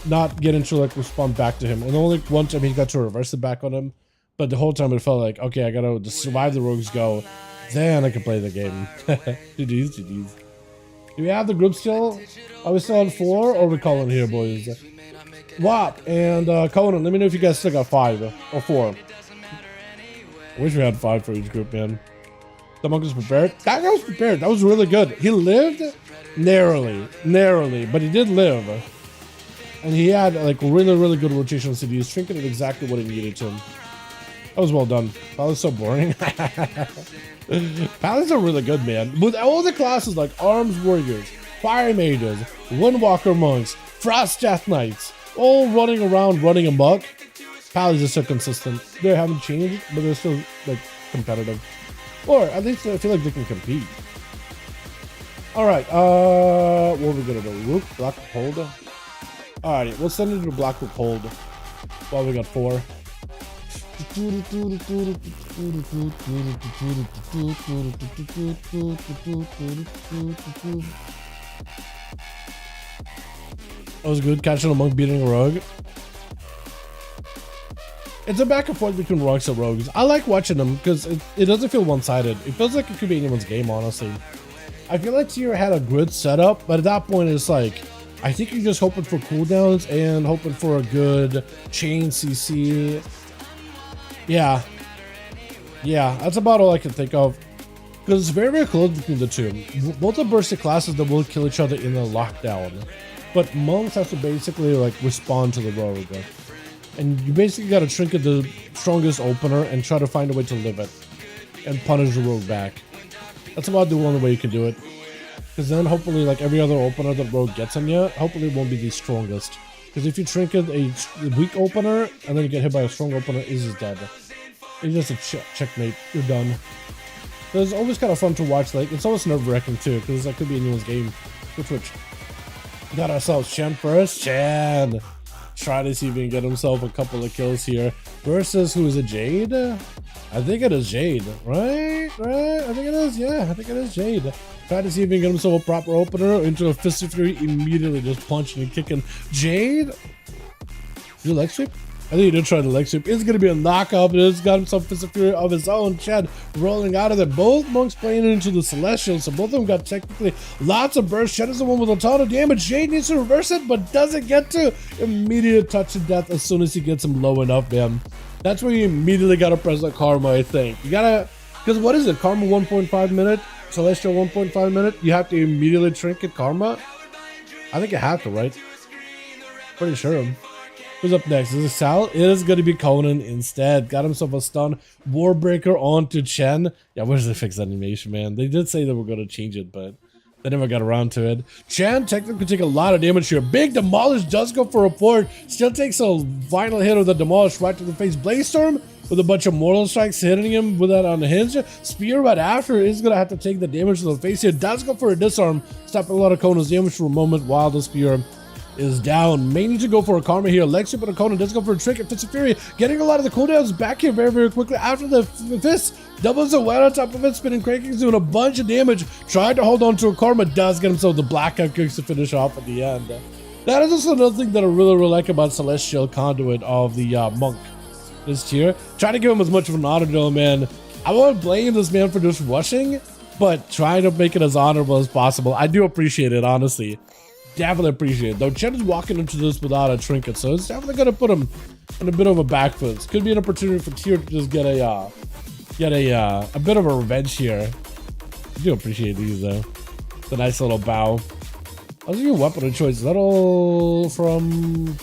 not get into like respond back to him. And only one time he got to reverse it back on him, but the whole time it felt like, okay, I gotta just survive the rogue's go, then I can play the game. GG's. Do we have the group still? Are we still on 4 or are we calling here, boys? WAP and Conan, let me know if you guys still got 5 or 4. I wish we had 5 for each group, man. The monk was prepared. That guy was prepared. That was really good. He lived narrowly, but he did live. And he had like really good rotational CDs. Trinket did exactly what he needed to. That was well done. Paladin's so boring. Paladins are really good, man. With all the classes like Arms Warriors, Fire Mages, Windwalker Monks, Frost Death Knights, all running around, running amok. Paladins are so consistent. They haven't changed, but they're still like competitive. Or at least I feel like they can compete. Alright, what are we gonna do? Rook, Black Hold? Alrighty, we'll send it to Black Hold. Well, we got 4. That was good, catching a monk beating a rogue. It's a back and forth between rogues and rogues. I like watching them because it doesn't feel one-sided. It feels like it could be anyone's game, honestly. I feel like Tier had a good setup, but at that point it's like, I think you're just hoping for cooldowns and hoping for a good chain CC. Yeah, that's about all I can think of. Because it's very close between the two. Both are bursty classes that will kill each other in a lockdown. But monks have to basically like respond to the rogue. And you basically got to trinket the strongest opener and try to find a way to live it. And punish the rogue back. That's about the only way you can do it. Because then hopefully like every other opener that rogue gets on you, hopefully it won't be the strongest. Because if you trinket a weak opener and then you get hit by a strong opener, it's just dead. It's just a checkmate. You're done. So it's always kind of fun to watch. Like it's always nerve-wracking too, because that could be anyone's game. Which got ourselves Chen first. Chen. Try to see if he can get himself a couple of kills here. Versus who is it? Jade? I think it is Jade, right? I think it is. Yeah, I think it is Jade. Try to see if he can get himself a proper opener into a Fist of Fury, immediately just punching and kicking. Jade? You leg sweep? I think he did try the leg sweep. It's going to be a knockup. It's got himself Fist of Fury of his own. Chad rolling out of there. Both monks playing into the Celestial, so both of them got technically lots of burst. Chad is the one with a ton of damage. Jade needs to reverse it, but doesn't get to. Immediate touch of death as soon as he gets him low enough, man. That's where you immediately got to press the Karma, I think. You got to, because what is it? Karma 1.5 minute? Celestial 1.5 minute? You have to immediately trinket Karma? I think you have to, right? Pretty sure. Who's up next? Is it Sal? It is going to be Conan instead. Got himself a stun. Warbreaker onto Chen. Yeah, where's the fixed animation, man? They did say they were going to change it, but they never got around to it. Chen technically could take a lot of damage here. Big Demolish does go for a port. Still takes a final hit of the Demolish right to the face. Blaze Storm with a bunch of Mortal Strikes hitting him with that on the hinge. Spear right after is going to have to take the damage to the face here. Does go for a disarm. Stopping a lot of Conan's damage for a moment while the Spear is down. May need to go for a Karma here. Leg sweep, but Conan does go for a trick at Fist of Fury. Getting a lot of the cooldowns back here very quickly after the fist. Doubles it right on top of it. Spinning Crankings doing a bunch of damage. Tried to hold on to a Karma. Does get himself the blackout kicks to finish off at the end. That is also another thing that I really like about Celestial Conduit of the Monk this tier. Try to give him as much of an auto drill, man. I won't blame this man for just rushing, but trying to make it as honorable as possible. I do appreciate it, honestly. Definitely appreciate it. Though Chen is walking into this without a trinket, so it's definitely gonna put him on a bit of a back foot. Could be an opportunity for Tier to just get a bit of a revenge here. I do appreciate these though. It's a nice little bow. How's your weapon of choice? Is that all from?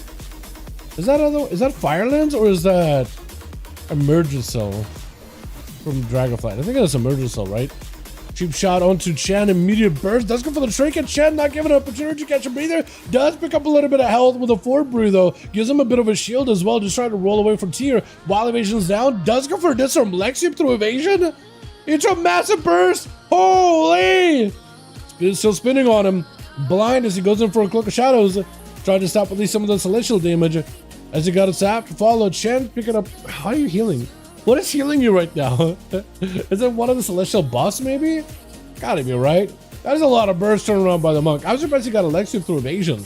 Is that Firelands or is that Emergency from Dragonflight? I think that's Emergency, right? Cheap shot onto Chen, immediate burst. Does go for the trinket. Chen not giving an opportunity to catch a breather. Does pick up a little bit of health with a forward brew though. Gives him a bit of a shield as well. Just trying to roll away from Tier while evasion's down. Does go for a disarm. Lexium through evasion. It's a massive burst. Holy! Still spinning on him. Blind as he goes in for a cloak of shadows. Trying to stop at least some of the celestial damage. As he got a sap to follow. Chen picking up. How are you healing? What is healing you right now? Is it one of the celestial buffs maybe? Gotta be right. That is a lot of burst turned around by the monk. I was surprised he got Alexium through evasion.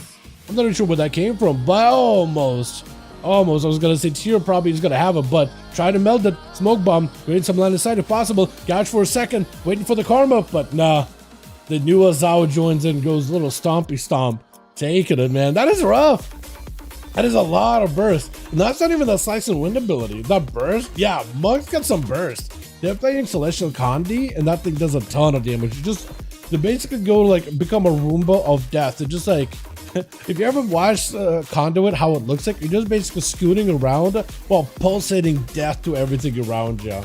I'm not even sure where that came from, but almost. I was gonna say Tier probably is gonna have it, but try to meld the smoke bomb, create some line of sight if possible. Gouge for a second, waiting for the karma, but nah. The new Azawa joins in, goes little stompy stomp. Taking it, man. That is rough. That is a lot of burst. And that's not even the slice and wind ability. That burst, yeah, monks got some burst. They're playing Celestial Condi, and that thing does a ton of damage. They basically go like become a Roomba of death. They're just like, if you ever watched Conduit, how it looks like, you're just basically scooting around while pulsating death to everything around you.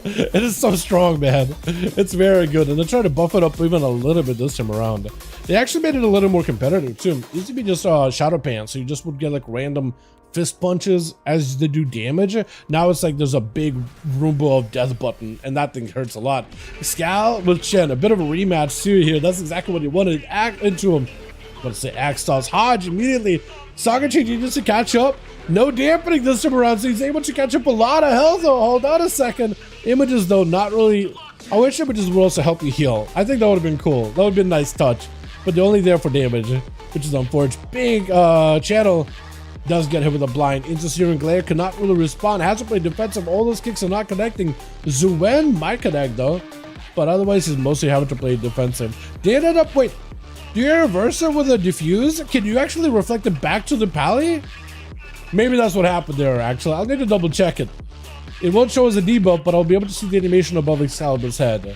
It is so strong, man. It's very good, and they're trying to buff it up even a little bit this time around. They actually made it a little more competitive too. It used to be just shadow pants, so you just would get like random fist punches as they do damage. Now it's like there's a big Roomba of death button, and that thing hurts a lot. Scal with Chen, a bit of a rematch too here. That's exactly what he wanted. Act into him. Let's say Axe toss Hodge immediately. Sagachi just to catch up. No dampening this time around, so he's able to catch up a lot of health though. Hold on a second. Images though, not really. I wish images would also help you heal. I think that would have been cool. That would have been a nice touch. But they're only there for damage, which is unfortunate. Big channel does get hit with a blind. Into Searing Glare, cannot really respond. Has to play defensive. All those kicks are not connecting. Zuen might connect though. But otherwise he's mostly having to play defensive. Did end up, wait. Do you reverse it with a diffuse? Can you actually reflect it back to the pally? Maybe that's what happened there, actually. I'll need to double check it. It won't show as a debuff, but I'll be able to see the animation above Excalibur's head.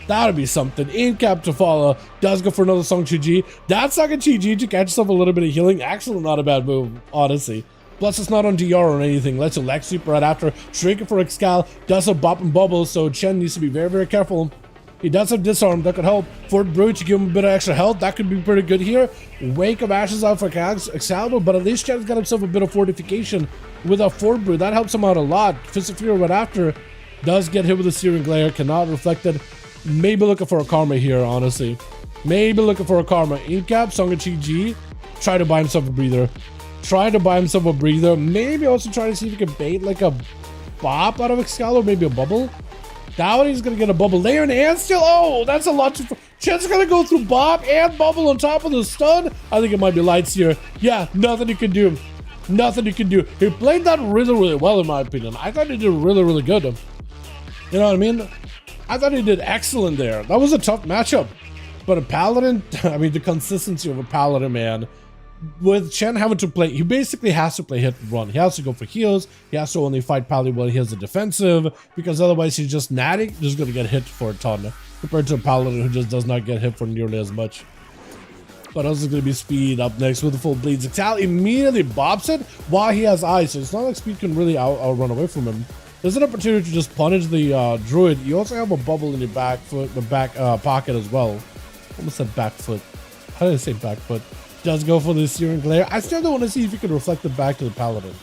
That'll be something. In cap to follow. Does go for another Song Chi-Ji. That's like a Chi-Ji to catch yourself a little bit of healing. Actually, not a bad move, honestly. Plus, it's not on DR or anything. Let's Lex Super right after. Shrinking for Excal. Does a bop and bubble, so Chen needs to be very, very careful. He does have disarm, that could help. Fort Brew to give him a bit of extra health, that could be pretty good here. Wake of Ashes out for Excalibur, but at least Chen's got himself a bit of fortification with a Fort Brew. That helps him out a lot. Fist of Fury right after does get hit with a Searing Glare, cannot reflect it. Maybe looking for a karma here, honestly. Maybe looking for a karma. Incap, Song of Chi-Ji, try to buy himself a breather. Maybe also try to see if he can bait like a bop out of Excalibur, maybe a bubble. That one he's gonna get a bubble layer and still. Oh, that's a lot too. Chen's gonna go through Bob and bubble on top of the stun. I think it might be lights here. Yeah, nothing you can do. Nothing you can do. He played that really, really well in my opinion. I thought he did really, really good. You know what I mean? I thought he did excellent there. That was a tough matchup. But a Paladin, I mean, the consistency of a Paladin, man. With Chen having to play, he basically has to play hit and run. He has to go for heals. He has to only fight Paladin when he has a defensive, because otherwise he's just natty, just going to get hit for a ton, compared to a Paladin who just does not get hit for nearly as much. But also going to be Speed up next with the full bleeds. Exal immediately bops it while he has eyes, so it's not like Speed can really outrun away from him. There's an opportunity to just punish the Druid. You also have a bubble in your back foot, the back pocket as well. Almost said back foot. How did I say back foot? Does go for the Searing Glare. I still don't want to see if you can reflect it back to the Paladin.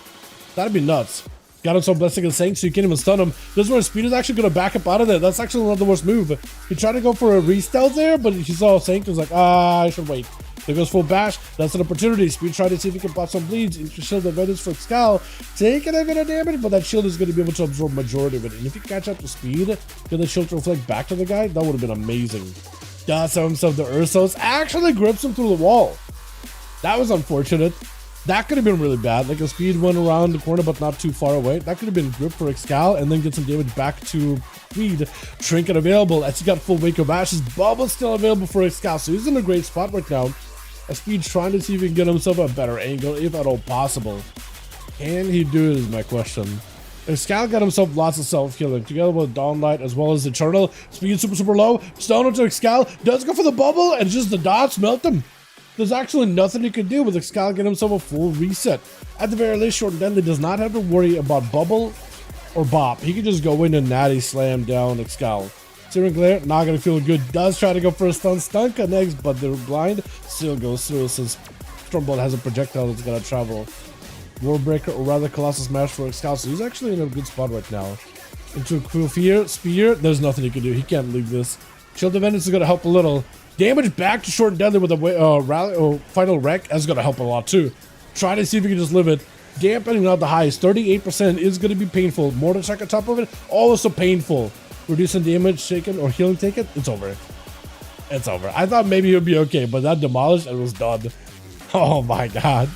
That'd be nuts. Got him some Blessing and Saint, so you can't even stun him. This is where Speed is actually going to back up out of there. That's actually not the worst move. He tried to go for a re-stealth there, but he saw Saint was like, I should wait. There goes full bash. That's an opportunity. Speed tried to see if he can pop some bleeds into shield advantage for Scal. Taking a bit of damage, but that shield is going to be able to absorb majority of it. And if you catch up to Speed, get the shield to reflect back to the guy, that would have been amazing. Does have himself the Ursos. Actually grips him through the wall. That was unfortunate. That could have been really bad. Like a Speed went around the corner, but not too far away. That could have been grip for Excal and then get some damage back to speed trinket available as he got full wake of ashes. Bubble still available for Excal, so he's in a great spot right now. Speed trying to see if he can get himself a better angle, if at all possible. Can he do it is my question. Excal got himself lots of self-killing, together with Dawnlight as well as Eternal. Speed super low. Stone into Excal. Does go for the bubble, and just the dots melt him. There's actually nothing he can do with Excal getting himself a full reset. At the very least, Short and Deadly does not have to worry about bubble or bop. He can just go in and natty slam down Excal. Searing Glare, not gonna feel good. Does try to go for a stun connects, but they're blind. Still goes through since Stormbolt has a projectile that's gonna travel. Warbreaker, or rather Colossus Smash for Excal, so he's actually in a good spot right now. Into a Cruel Fear, Spear, there's nothing he can do. He can't leave this. Shield of Vengeance is gonna help a little. Damage back to Short and Deadly with a rally, Final Wreck is gonna help a lot too. Try to see if he can just live it. Dampening out the highs, 38% is gonna be painful. Mortar check on top of it, also painful. Reducing damage taken or healing taken, it's over. It's over. I thought maybe it would be okay, but that demolished and was done. Oh my god.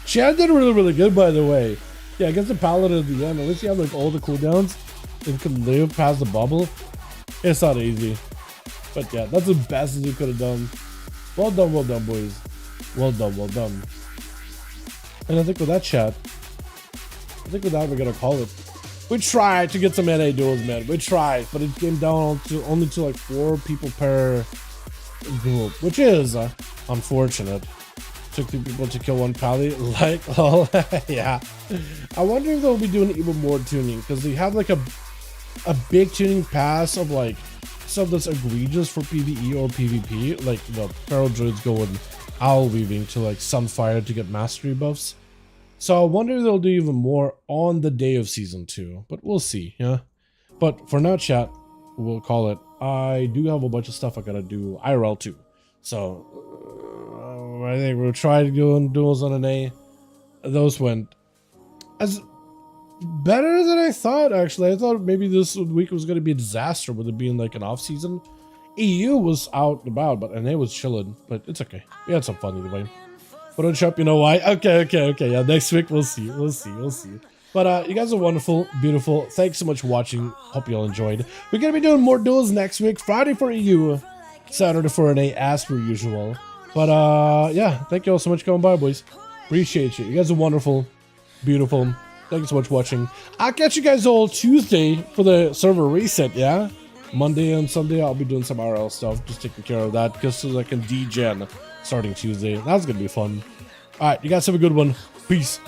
Chad did really good, by the way. Yeah, against the Paladin at the end, at least you have like all the cooldowns and can live past the bubble. It's not easy. But yeah, that's the best as you could have done. Well done, boys. Well done. And I think with that, chat, we're gonna call it. We tried to get some NA duels, man. We tried, but it came down to only to like 4 people per group, which is unfortunate. Took 2 people to kill 1 pally, like, oh, yeah. I wonder if they'll be doing even more tuning, because they have like a big tuning pass of like stuff that's egregious for PvE or PvP, like the Feral Druids going Owl Weaving to like Sunfire to get mastery buffs. So I wonder if they'll do even more on the day of Season 2, but we'll see, yeah? But for now, chat, we'll call it. I do have a bunch of stuff I gotta do IRL too. So I think we'll try doing duels on NA. Those went as better than I thought, actually. I thought maybe this week was going to be a disaster with it being like an off season. EU was out and about, but NA was chilling, but it's okay. We had some fun either way. But on shop, you know why? Okay. Yeah, next week we'll see. But you guys are wonderful, beautiful. Thanks so much for watching. Hope you all enjoyed. We're going to be doing more duels next week. Friday for EU, Saturday for NA as per usual. But yeah, thank you all so much for coming by, boys. Appreciate you. You guys are wonderful, beautiful. Thank you so much for watching. I'll catch you guys all Tuesday for the server reset, yeah? Monday and Sunday, I'll be doing some RL stuff, just taking care of that, because so I can degen starting Tuesday. That's going to be fun. All right, you guys have a good one. Peace.